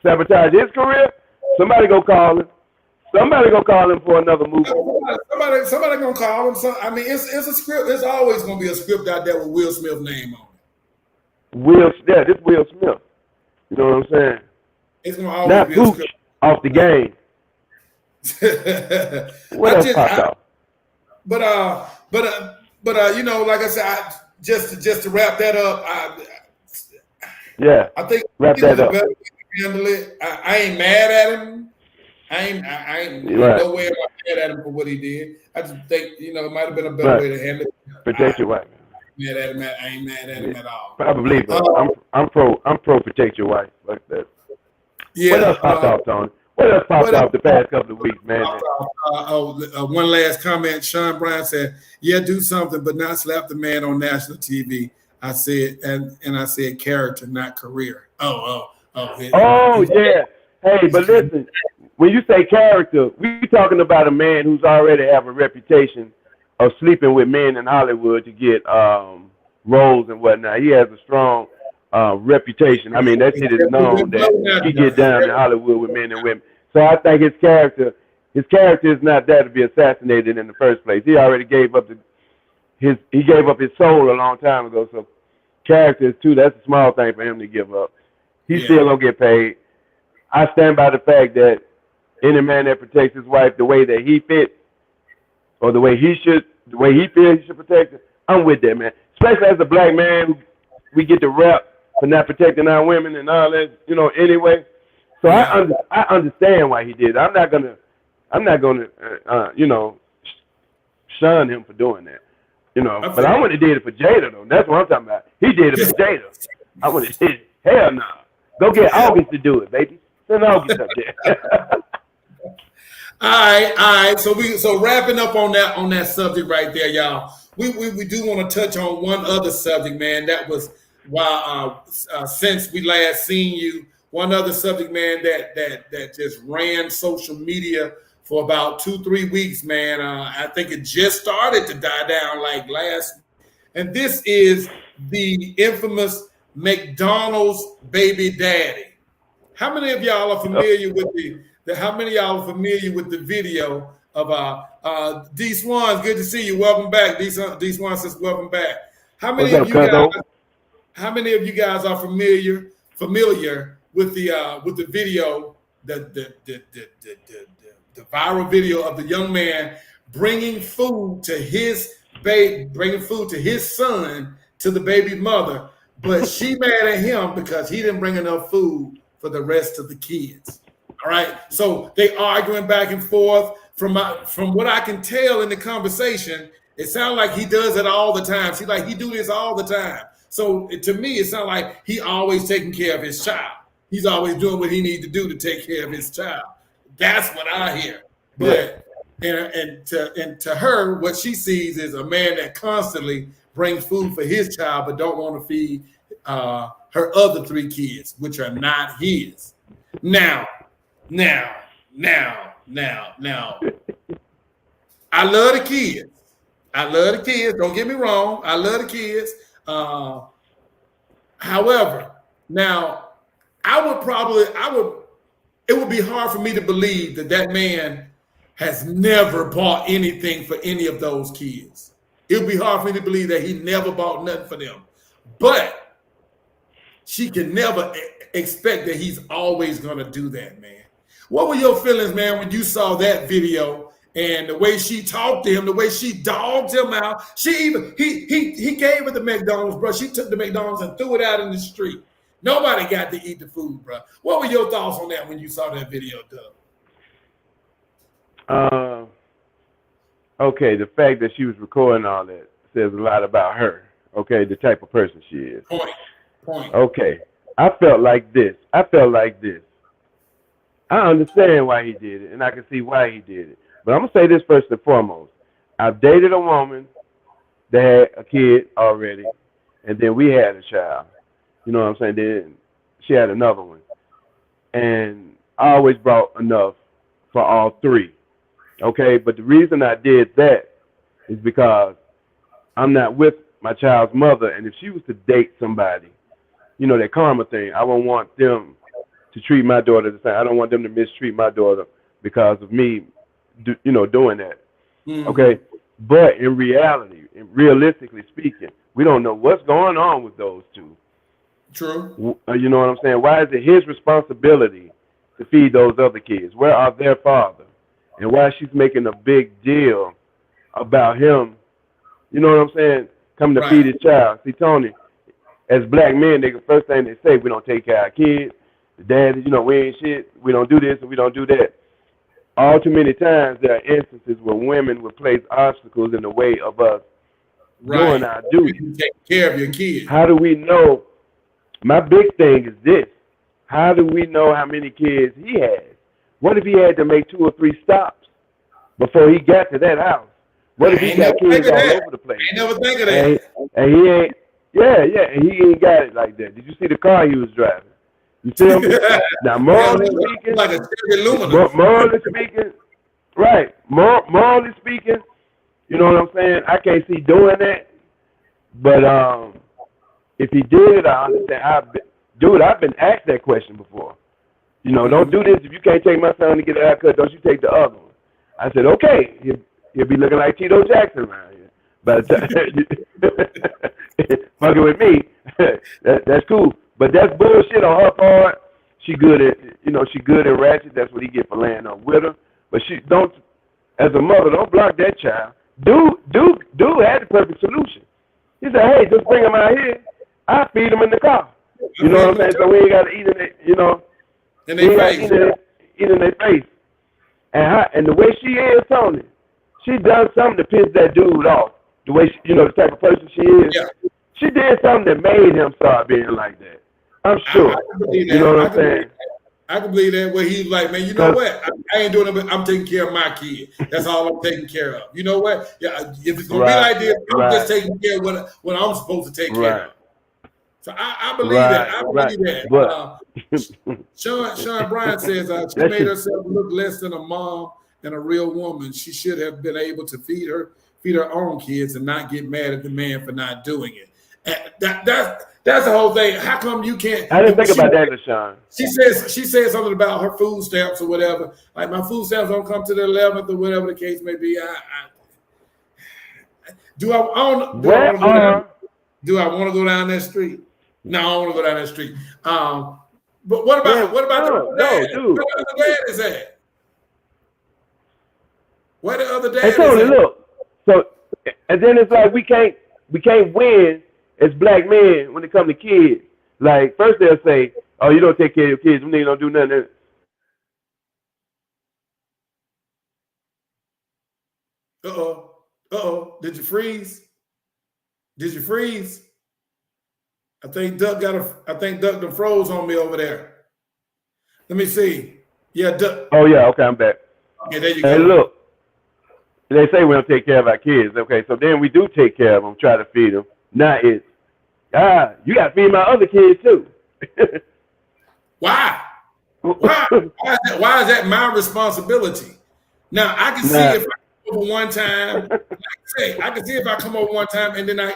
sabotage his career, somebody go call him. Somebody go call him for another movie. Somebody gonna call him. I mean, it's a script. There's always gonna be a script out there with Will Smith's name on it. This Will Smith. You know what I'm saying? It's gonna always not be Pooch a script. Off the game. What else popped off? But you know, like I said, just to wrap that up, I think wrap that up. Better way to handle it. I ain't mad at him. I ain't no way I'm mad at him for what he did. I just think, you know, it might have been a better way to handle it. Protect your wife. I ain't mad at him at all. Probably, but I'm pro protect your wife like that. Yeah. What else popped off, Tony? What else popped off the past couple of weeks, man? One last comment. Sean Bryan said, "Yeah, do something, but not slap the man on national TV." I said, and I said, character, not career. Oh, yeah. Hey, but listen, when you say character, we talking about a man who's already have a reputation of sleeping with men in Hollywood to get roles and whatnot. He has a strong reputation. I mean, that shit is known that he get down in Hollywood with men and women. So I think his character is not there to be assassinated in the first place. He already gave up his soul a long time ago. So character is too. That's a small thing for him to give up. He's still gonna get paid. I stand by the fact that any man that protects his wife the way that he fits, or the way he feels he should protect her, I'm with that, man. Especially as a black man, we get the rep for not protecting our women and all that, you know. Anyway, so I understand why he did it. I'm not gonna, you know, shun him for doing that, you know. But I wouldn't have did it for Jada though. That's what I'm talking about. He did it for Jada. I would have did it. Hell no. Go get August to do it, baby. Send August up there. All right. So wrapping up on that subject right there, y'all. We do want to touch on one other subject, man. That was since we last seen you, one other subject, man, that just ran social media for about 2-3 weeks, man. I think it just started to die down like last, and this is the infamous McDonald's baby daddy. How many of y'all are familiar with how many of y'all are familiar with the video of D Swans? Good to see you. Welcome back. D Swan says welcome back. How many of you guys are familiar with the video, the viral video of the young man bringing food to his son, to the baby mother, but she mad at him because he didn't bring enough food for the rest of the kids. All right, so they arguing back and forth. From what I can tell in the conversation, it sounds like he does it all the time. She's like, he do this all the time. So to me, it sounds like he always taking care of his child. He's always doing what he needs to do to take care of his child. That's what I hear. But and to her, what she sees is a man that constantly brings food for his child, but don't want to feed her other 3 kids, which are not his. Now. I love the kids. Don't get me wrong. I love the kids. However, now it would be hard for me to believe that man has never bought anything for any of those kids. It would be hard for me to believe that he never bought nothing for them. But she can never expect that he's always going to do that, man. What were your feelings, man, when you saw that video and the way she talked to him, the way she dogged him out? He gave her the McDonald's, bro. She took the McDonald's and threw it out in the street. Nobody got to eat the food, bro. What were your thoughts on that when you saw that video, Doug? Okay, the fact that she was recording all that says a lot about her. Okay, the type of person she is. Point. Okay, I felt like this. I understand why he did it, and I can see why he did it. But I'm going to say this first and foremost. I've dated a woman that had a kid already, and then we had a child. You know what I'm saying? Then she had another one. And I always brought enough for all 3. Okay? But the reason I did that is because I'm not with my child's mother, and if she was to date somebody, you know, that karma thing, I wouldn't want them to treat my daughter the same. I don't want them to mistreat my daughter because of me, doing that. Mhm. Okay, but in reality, realistically speaking, we don't know what's going on with those two. True. You know what I'm saying? Why is it his responsibility to feed those other kids? Where are their father? And why she's making a big deal about him? You know what I'm saying? Coming to feed his child. See, Tony, as black men, the first thing they say, we don't take care of our kids. The dad, we ain't shit. We don't do this and we don't do that. All too many times there are instances where women will place obstacles in the way of us doing our duty. You take care of your kids. How do we know? My big thing is this. How do we know how many kids he has? What if he had to make 2 or 3 stops before he got to that house? What if he got kids all over the place? I never think of that. And he ain't, and he ain't got it like that. Did you see the car he was driving? You see him? Now, morally speaking, like a morally speaking, you know what I'm saying? I can't see doing that. But if he did, I understand. I've been asked that question before. Don't do this if you can't take my son to get a haircut. Don't you take the other one? I said, okay. He'll be looking like Tito Jackson around here. But fucking with me, that's cool. But that's bullshit on her part. She good at ratchet. That's what he get for laying up with her. But she don't, as a mother, don't block that child. Dude had the perfect solution. He said, hey, just bring him out here. I feed him in the car. You know what I'm saying? So we ain't got to eat in it, in their face. Eat in their face. And the way she is, Tony, she done something to piss that dude off. The way the type of person she is. Yeah. She did something that made him start being like that. I'm sure. You know what I'm saying? I can believe that where he's like, man, you know what? I ain't doing it, but I'm taking care of my kid. That's all I'm taking care of. You know what? Yeah, if it's gonna be like this, I'm just taking care of what I'm supposed to take care of. So I believe that. I believe that. Sean Bryant says she made herself look less than a mom and a real woman. She should have been able to feed her own kids and not get mad at the man for not doing it. And that's the whole thing. How come you can't? I didn't think about that, LaShawn. She said something about her food stamps or whatever. Like my food stamps don't come to the 11th or whatever the case may be. Do I want to go down that street? No, I don't want to go down that street. But what about the other dad? Dude. Where the other dad is at? Where the other dad is at? Look. So, and then it's like we can't win as black men when it comes to kids. Like first they'll say, "Oh, you don't take care of your kids. Them niggas don't do nothing." Did you freeze? I think Duck done froze on me over there. Let me see. Yeah, Duck. Oh yeah, okay, I'm back. Okay, there you go. Hey, look. They say we don't take care of our kids. Okay, so then we do take care of them, try to feed them. Now it's, you got to feed my other kids too. Why? Why is that my responsibility? Now, I can see if I come over one time, I can see if I come over one time and then I'm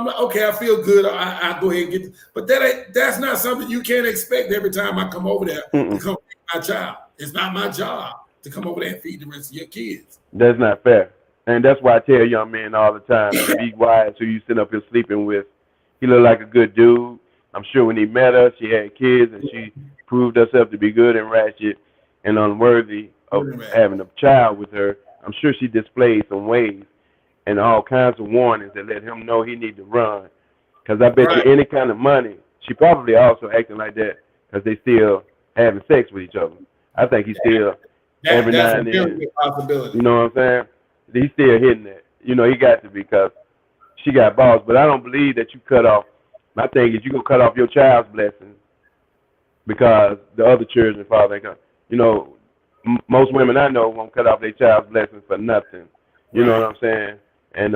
like, okay, I feel good. I go ahead and get, but that's not something you can't expect every time I come over there to come feed my child. It's not my job to come over there and feed the rest of your kids. That's not fair. And that's why I tell young men all the time, be wise who you sit up here sleeping with. He looked like a good dude. I'm sure when he met us, she had kids, and she proved herself to be good and ratchet and unworthy of having a child with her. I'm sure she displayed some ways and all kinds of warnings that let him know he need to run. Because I bet you any kind of money, she probably also acting like that because they still having sex with each other. I think he's still every now and then. Possibility. You know what I'm saying? He's still hitting it. He got to because she got balls. But I don't believe that you cut off. My thing is you gonna cut off your child's blessings because the other children, father, most women I know won't cut off their child's blessings for nothing. You know what I'm saying? And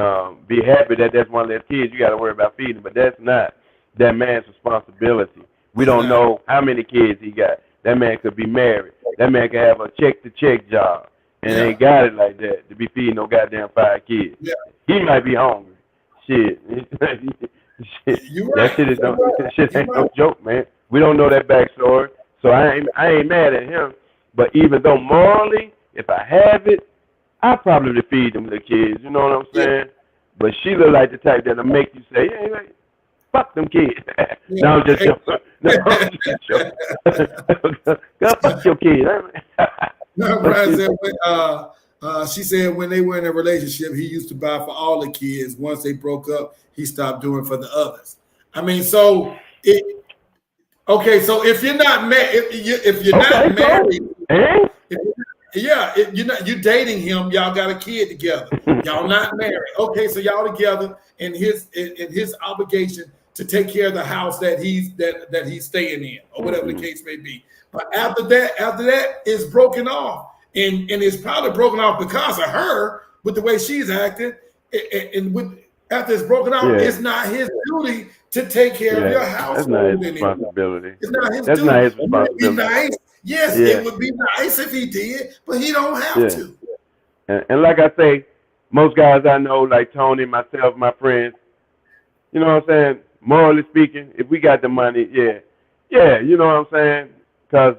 be happy that that's one of their kids you got to worry about feeding. But that's not that man's responsibility. We don't know how many kids he got. That man could be married. That man could have a check-to-check job and ain't got it like that to be feeding no goddamn 5 kids. Yeah. He might be hungry. Shit. That shit ain't no joke, man. We don't know that backstory. So I ain't mad at him. But even though morally, if I have it, I probably feed them little kids. You know what I'm saying? But she look like the type that'll make you say, hey, like, fuck them kids. No, I'm just joking. No, I'm just joking. Go fuck your kids. No, Brian said she said when they were in a relationship, he used to buy for all the kids. Once they broke up, he stopped doing for the others. I mean, so so if you're not married, if you're not married, you're dating him. Y'all got a kid together. Y'all not married. Okay, so y'all together, and his obligation to take care of the house that he's staying in, or whatever the case may be. But after that is broken off, and it's probably broken off because of her, with the way she's acting, and after it's broken off, it's not his duty to take care of your household. That's not his responsibility. It's not his duty. Not his responsibility. It would be nice. Yes, it would be nice if he did, but he don't have to. And like I say, most guys I know, like Tony, myself, my friends, you know what I'm saying? Morally speaking, if we got the money, you know what I'm saying? Because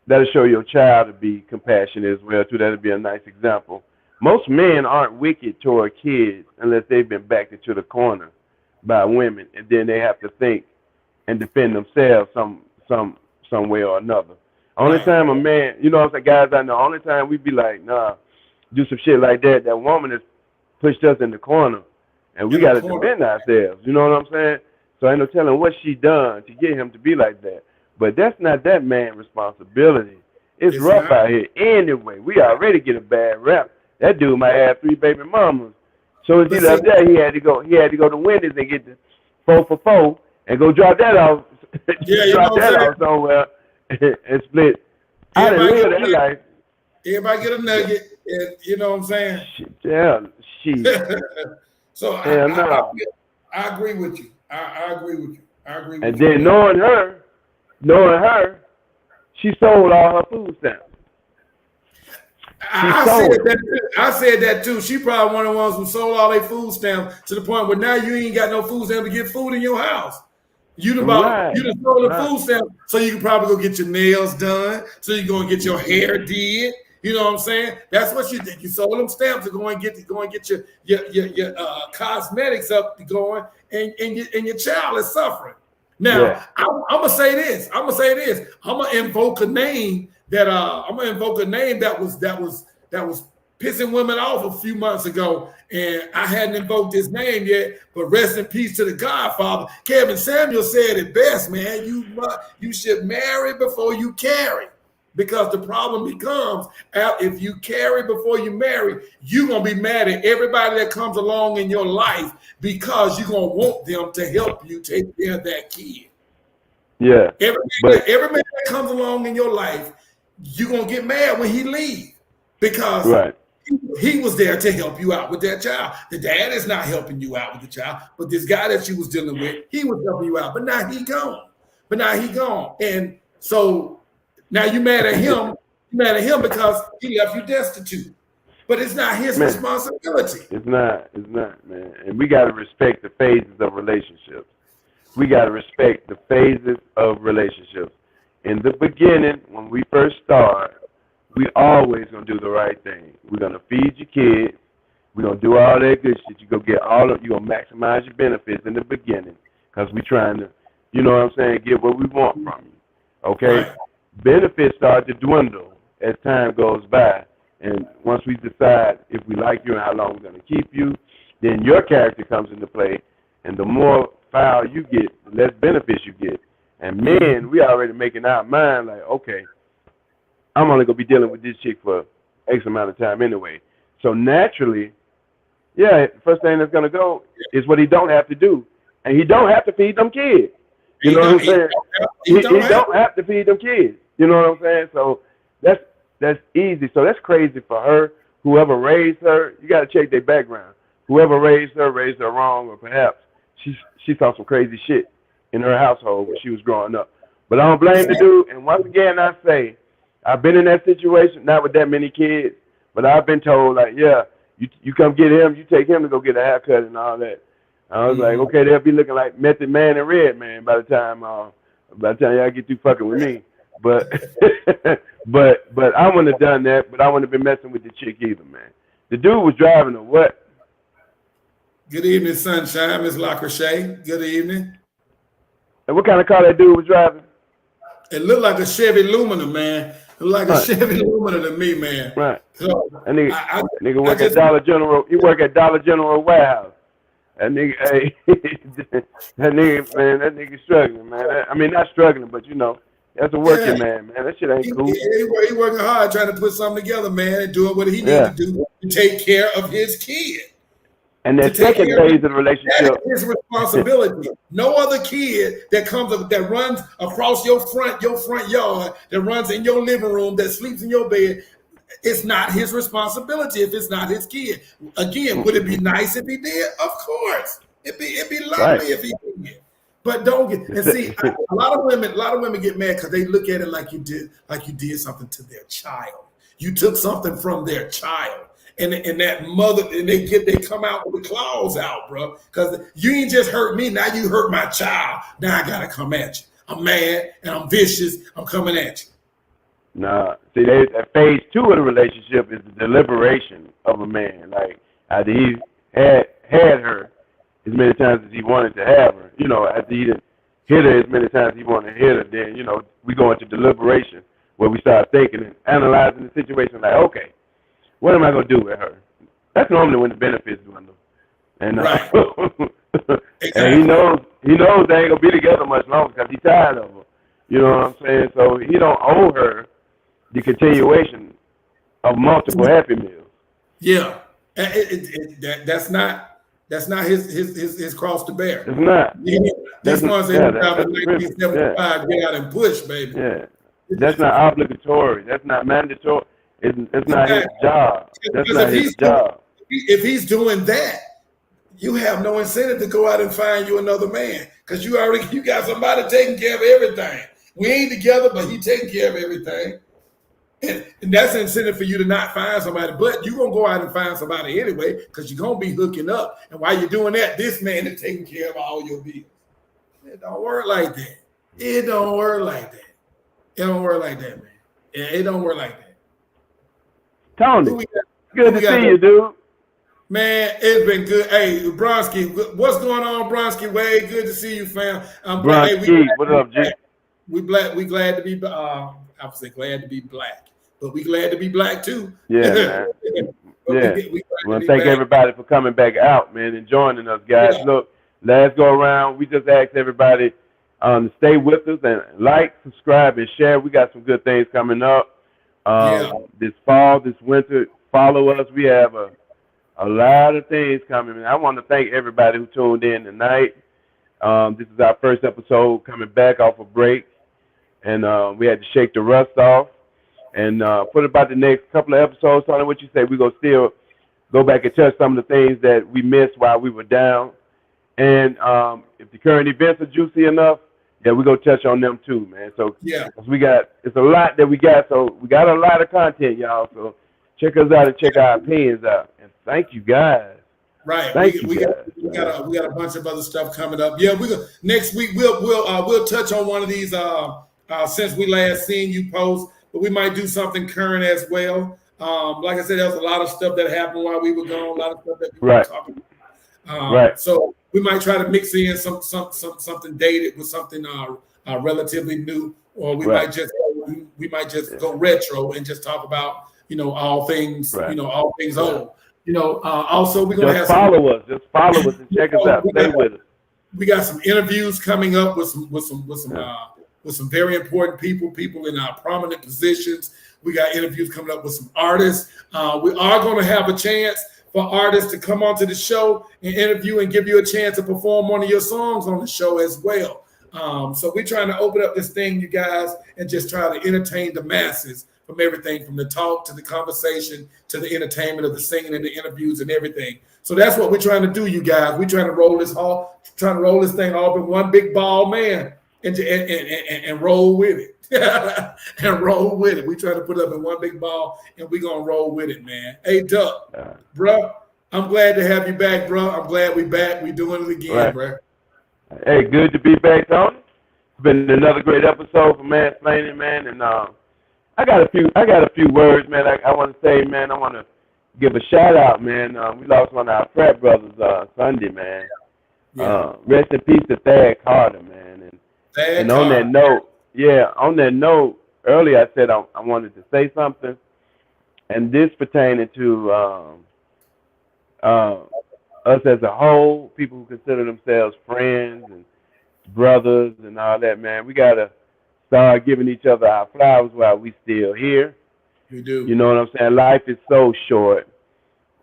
that'll show your child to be compassionate as well, too. That'll be a nice example. Most men aren't wicked toward kids unless they've been backed into the corner by women, and then they have to think and defend themselves some way or another. Only time a man, you know what I'm saying, guys I know, only time we be like, nah, do some shit like that, that woman has pushed us in the corner, and we got to defend ourselves, you know what I'm saying? So ain't no telling what she done to get him to be like that. But that's not that man's responsibility. It's rough out here anyway. We already get a bad rap. That dude might have 3 baby mamas. So as he left that, he had to go to Wendy's and get the 4 for $4 and go drop that off. Drop that off somewhere and split. I didn't live that life. Everybody get a nugget, and you know what I'm saying? So I agree with you. I agree with you. And then knowing her, she sold all her food stamps. I said that too. She probably one of the ones who sold all their food stamps to the point where now you ain't got no food stamps to get food in your house. You done sold the food stamps so you can probably go get your nails done, so you go and get your hair did. You know what I'm saying? That's what you did. You sold them stamps to go and get your cosmetics up going, and your child is suffering. Now I'm gonna say this. I'm gonna invoke a name that was pissing women off a few months ago, and I hadn't invoked his name yet. But rest in peace to the Godfather. Kevin Samuel said it best, man. You should marry before you carry, because the problem becomes if you carry before you marry, you're gonna be mad at everybody that comes along in your life because you're gonna want them to help you take care of that kid. Yeah. Every man that comes along in your life, you're gonna get mad when he leaves because he was there to help you out with that child. The dad is not helping you out with the child, but this guy that you was dealing with, he was helping you out. But now he gone. And so now you mad at him. You mad at him because he left you destitute. But it's not his responsibility. It's not, man. And we gotta respect the phases of relationships. We gotta respect the phases of relationships. In the beginning, when we first start, we always gonna do the right thing. We're gonna feed your kids. We're gonna do all that good shit. You gonna maximize your benefits in the beginning, because we trying to, you know what I'm saying, get what we want from you. Okay? Right. Benefits start to dwindle as time goes by. And once we decide if we like you and how long we're gonna keep you, then your character comes into play. And the more foul you get, the less benefits you get. And men, we already making our mind like, okay, I'm only gonna be dealing with this chick for X amount of time anyway. So naturally, the first thing that's gonna go is what he don't have to do, and he don't have to feed them kids. You know what I'm saying? He don't have to feed them kids. You know what I'm saying? So that's easy. So that's crazy for her. Whoever raised her, you got to check their background. Whoever raised her wrong, or perhaps she saw some crazy shit in her household when she was growing up. But I don't blame the dude. And once again, I say, I've been in that situation, not with that many kids, but I've been told, like, you come get him, you take him to go get a haircut and all that. I was like, okay, they'll be looking like Method Man and Red Man by the time by the time y'all get through fucking with me. But but I wouldn't have done that. But I wouldn't have been messing with the chick either, man. The dude was driving a what? Good evening, sunshine, Miss LaCroche. Good evening. And what kind of car that dude was driving? It looked like a Chevy Lumina, man. It looked like a Chevy Lumina to me, man. Right. So that nigga work at Dollar General. He work at Dollar General warehouse. That nigga, hey, that nigga struggling, man. I mean, not struggling, but you know, that's a working man. That shit ain't cool. He working hard trying to put something together, man, and doing what he needs to do to take care of his kid. And that second phase of the relationship is his responsibility. No other kid that runs across your front yard, that runs in your living room, that sleeps in your bed, it's not his responsibility if it's not his kid. Again, would it be nice if he did? Of course. It'd be lovely if he did. But don't get and see a lot of women get mad because they look at it like you did something to their child. You took something from their child. And that mother, and they come out with the claws out, bro. Because you ain't just hurt me, now you hurt my child. Now I gotta come at you. I'm mad and I'm vicious. I'm coming at you. Nah, see, phase 2 of the relationship is the deliberation of a man. Like after he had her as many times as he wanted to have her, you know, after he didn't hit her as many times as he wanted to hit her, then you know we go into deliberation where we start thinking and analyzing the situation. Like, okay, what am I gonna do with her? That's normally when the benefits dwindle. And right. And he knows they ain't gonna be together much longer because he's tired of her. You know what I'm saying? So he don't owe her the continuation of multiple Happy Meals. Yeah, that's not his cross to bear. It's not. This one's in 1975. Get out and push, baby. Yeah, that's not obligatory. That's not mandatory. It's not his job. That's not his job. If he's doing that, you have no incentive to go out and find you another man because you got somebody taking care of everything. We ain't together, but he taking care of everything. And that's an incentive for you to not find somebody. But you're going to go out and find somebody anyway because you're going to be hooking up. And while you're doing that, this man is taking care of all your bills. It don't work like that. It don't work like that. It don't work like that, man. It don't work like that. Tony, good to see you, dude. Man, it's been good. Hey, Bronski, what's going on, Bronski? Way good to see you, fam. Bronski, what up, G? We glad to be. I would say glad to be black, but we glad to be black too. Yeah, man. Yeah. We want to thank everybody for coming back out, man, and joining us, guys. Yeah. Look, last go around, we just asked everybody to stay with us and like, subscribe, and share. We got some good things coming up. This fall, this winter, follow us. We have a lot of things coming. I want to thank everybody who tuned in tonight. This is our first episode coming back off a break, and we had to shake the rust off. And for about the next couple of episodes, Tony, what you say? We're going to still go back and touch some of the things that we missed while we were down. And if the current events are juicy enough, yeah, we're going to touch on them too, man. So it's a lot that we got. So we got a lot of content, y'all. So check us out and check our opinions out. And thank you, guys. Right. We got a bunch of other stuff coming up. Yeah, next week we'll touch on one of these since we last seen you post, but we might do something current as well. Like I said, there's a lot of stuff that happened while we were gone, a lot of stuff that we were talking about. So we might try to mix in something dated with something relatively new, or we might just go retro and just talk about all things all things old. Also we're gonna just follow us and check us out. Stay with us. We got some interviews coming up with some very important people in our prominent positions. We got interviews coming up with some artists. We are going to have a chance for artists to come onto the show and interview and give you a chance to perform one of your songs on the show as well. So we're trying to open up this thing, you guys, and just try to entertain the masses from everything from the talk to the conversation to the entertainment of the singing and the interviews and everything. So that's what we're trying to do, you guys. We're trying to roll this thing all in one big ball, man, and roll with it. And roll with it. We're trying to put up in one big ball, and we're gonna roll with it, man. Hey, Duck, bro, I'm glad to have you back, bro. I'm glad we back. We doing it again, bro. Hey, good to be back, Tony. been another great episode for Mansplainin, man. And I got a few words, man. I want to say, man. I want to give a shout out, man. We lost one of our frat brothers Sunday, man. Yeah. Rest in peace to Thad Carter, man. And on that note, earlier I said I wanted to say something, and this pertaining to us as a whole, people who consider themselves friends and brothers and all that, man. We gotta start giving each other our flowers while we still here. We do. You know what I'm saying? Life is so short,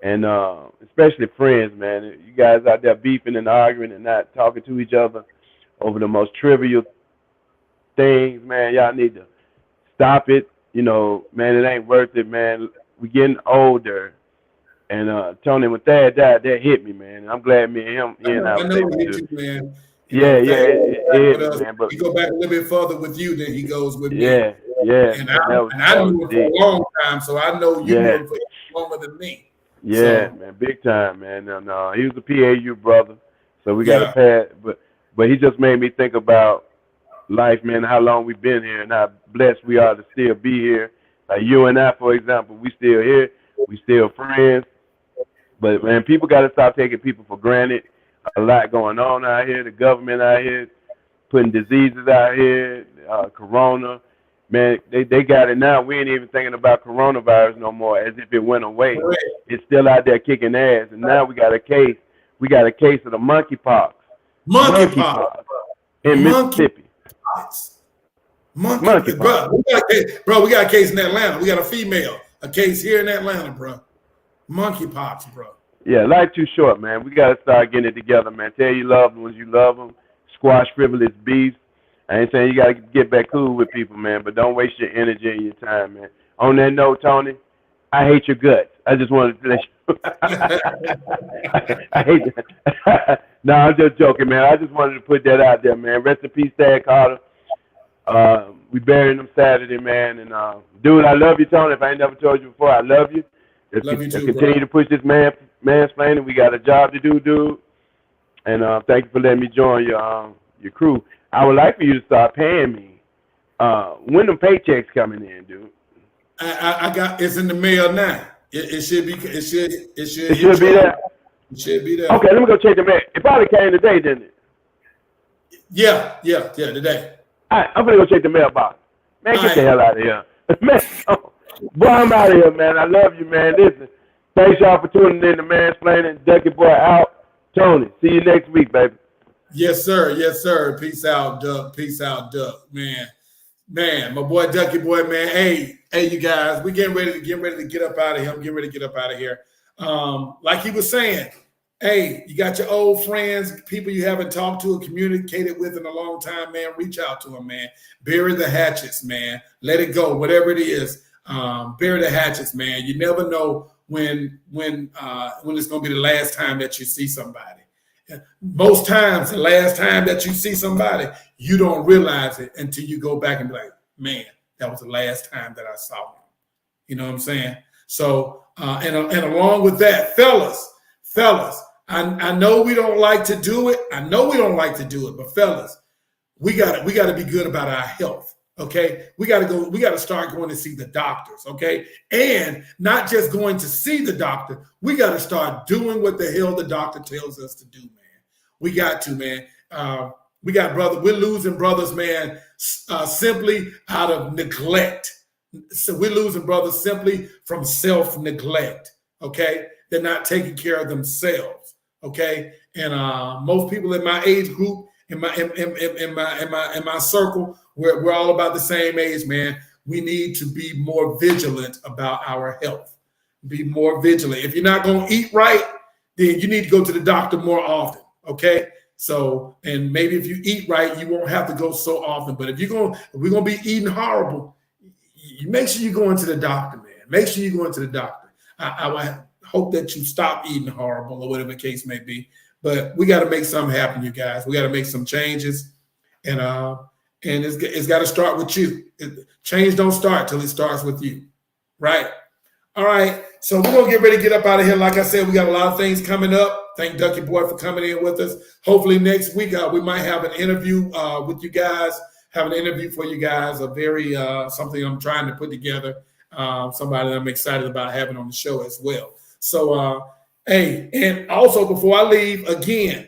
and especially friends, man. You guys out there beefing and arguing and not talking to each other over the most trivial things, man. Y'all need to stop it. You know, man, it ain't worth it, man. We getting older. And Tony, when Thad died, that hit me, man. And I'm glad me and him, he and I was able to. Man. It is, man. But he go back a little bit further with you than he goes with me. Yeah. And I knew him for a long time, so I know you knew him for longer than me. Yeah, so, man, big time, man. And he was a PAU brother, so we got a pad. But he just made me think about life, man, how long we've been here and how blessed we are to still be here. Like you and I, for example, we still here. We still friends. But, man, people got to stop taking people for granted. A lot going on out here. The government out here putting diseases out here, corona. Man, they got it now. We ain't even thinking about coronavirus no more as if it went away. It's still out there kicking ass. And now we got a case. We got a case of the monkeypox. Monkeypox. In Mississippi. Monkeypox. Bro, we got a case in Atlanta. We got a female. A case here in Atlanta, bro. Monkeypox, bro. Yeah, life too short, man. We got to start getting it together, man. Tell your loved ones you love them. Squash frivolous beefs. I ain't saying you got to get back cool with people, man, but don't waste your energy and your time, man. On that note, Tony, I hate your guts. I just wanted to let you I hate that. No, I'm just joking, man. I just wanted to put that out there, man. Rest in peace, Thad Carter. We buried him Saturday, man. And, dude, I love you, Tony. If I ain't never told you before, I love you. Let's continue to push this mansplaining. We got a job to do, dude. And thank you for letting me join your crew. I would like for you to start paying me. When them paychecks coming in, dude? I got it's in the mail now. It should be. It should be there. It should be there. Okay, let me go check the mail. It probably came today, didn't it? Yeah, today. All right, I'm gonna go check the mailbox. Man, get the hell out of here. Man, boy, I'm out of here, man. I love you, man. Listen, thanks y'all for tuning in to Mansplainin. Duckie boy out. Tony, see you next week, baby. Yes, sir. Peace out, Duck. Man, my boy Duckie boy, man. Hey, you guys, we getting ready to get up out of here. I'm getting ready to get up out of here. Like he was saying, hey, you got your old friends, people you haven't talked to or communicated with in a long time, man. Reach out to them, man. Bury the hatchets, man. Let it go, whatever it is. Bury the hatchets, man. You never know when it's gonna be the last time that you see somebody. Most times, the last time that you see somebody, you don't realize it until you go back and be like, man, that was the last time that I saw him. You know what I'm saying? So, and along with that, fellas, I know we don't like to do it. But fellas, we gotta be good about our health. Okay, we gotta start going to see the doctors. Okay, and not just going to see the doctor, we gotta start doing what the hell the doctor tells us to do, man. We got to, man. We're losing brothers, man, simply out of neglect. So we're losing brothers simply from self-neglect. Okay, they're not taking care of themselves. Okay, and most people in my age group, in my circle, we're all about the same age, man. We need to be more vigilant about our health. Be more vigilant. If you're not going to eat right, then you need to go to the doctor more often. Okay. So, and maybe if you eat right, you won't have to go so often. But if we're going to be eating horrible, you make sure you go into the doctor, man. Make sure you go into the doctor. I hope that you stop eating horrible or whatever the case may be. But we got to make something happen, you guys. We got to make some changes, and it's got to start with you. Change don't start till it starts with you, right? All right. So we're gonna get ready to get up out of here. Like I said, we got a lot of things coming up. Thank Duckie Boy for coming in with us. Hopefully next week we might have an interview with you guys. Have an interview for you guys. A very something I'm trying to put together. Somebody that I'm excited about having on the show as well. So hey, and also before I leave, again,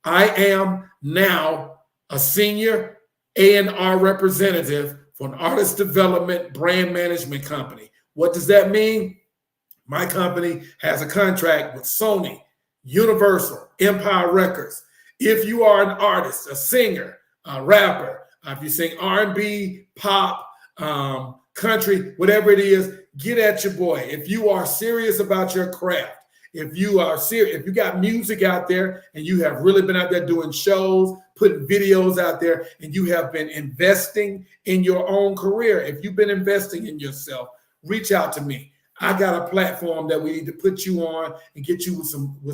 I am now a senior A&R representative for an artist development brand management company. What does that mean? My company has a contract with Sony, Universal, Empire Records. If you are an artist, a singer, a rapper, if you sing R&B, pop, country, whatever it is, get at your boy. If you are serious about your craft, if you are serious, if you got music out there and you have really been out there doing shows, putting videos out there, and you have been investing in your own career, if you've been investing in yourself, reach out to me. I got a platform that we need to put you on and get you with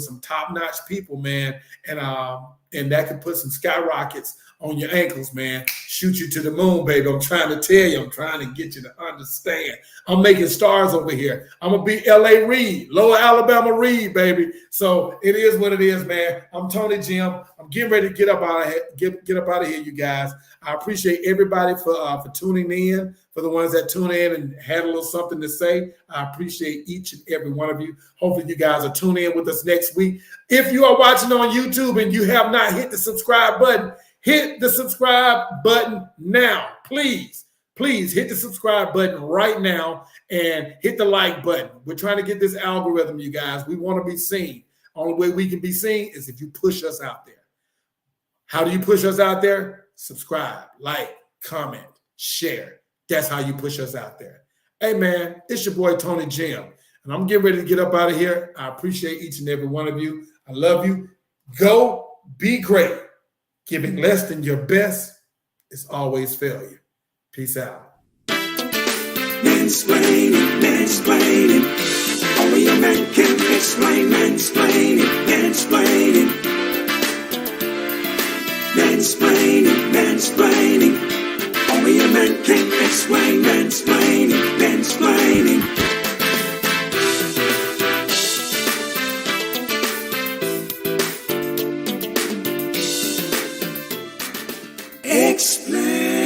some top-notch people, man, and that could put some skyrockets on your ankles, man. Shoot you to the moon, baby. I'm trying to tell you. I'm trying to get you to understand. I'm making stars over here. I'm gonna be L.A. Reid, Lower Alabama Reid, baby. So it is what it is, man. I'm Tony Jim. I'm getting ready to get up out of here. Get up out of here, you guys. I appreciate everybody for tuning in. For the ones that tune in and had a little something to say, I appreciate each and every one of you. Hopefully you guys are tuning in with us next week. If you are watching on YouTube and you have not hit the subscribe button, hit the subscribe button now. Please hit the subscribe button right now and hit the like button. We're trying to get this algorithm, you guys. We want to be seen. Only way we can be seen is if you push us out there. How do you push us out there? Subscribe, like, comment, share. That's how you push us out there. Hey, man, it's your boy, Tony Jim, and I'm getting ready to get up out of here. I appreciate each and every one of you. I love you. Go be great. Giving less than your best is always failure. Peace out. Mansplaining, mansplaining. Only a man can explain. Mansplaining, mansplaining. Mansplaining, mansplaining. Only a man can explain. Mansplaining, mansplaining. Explain.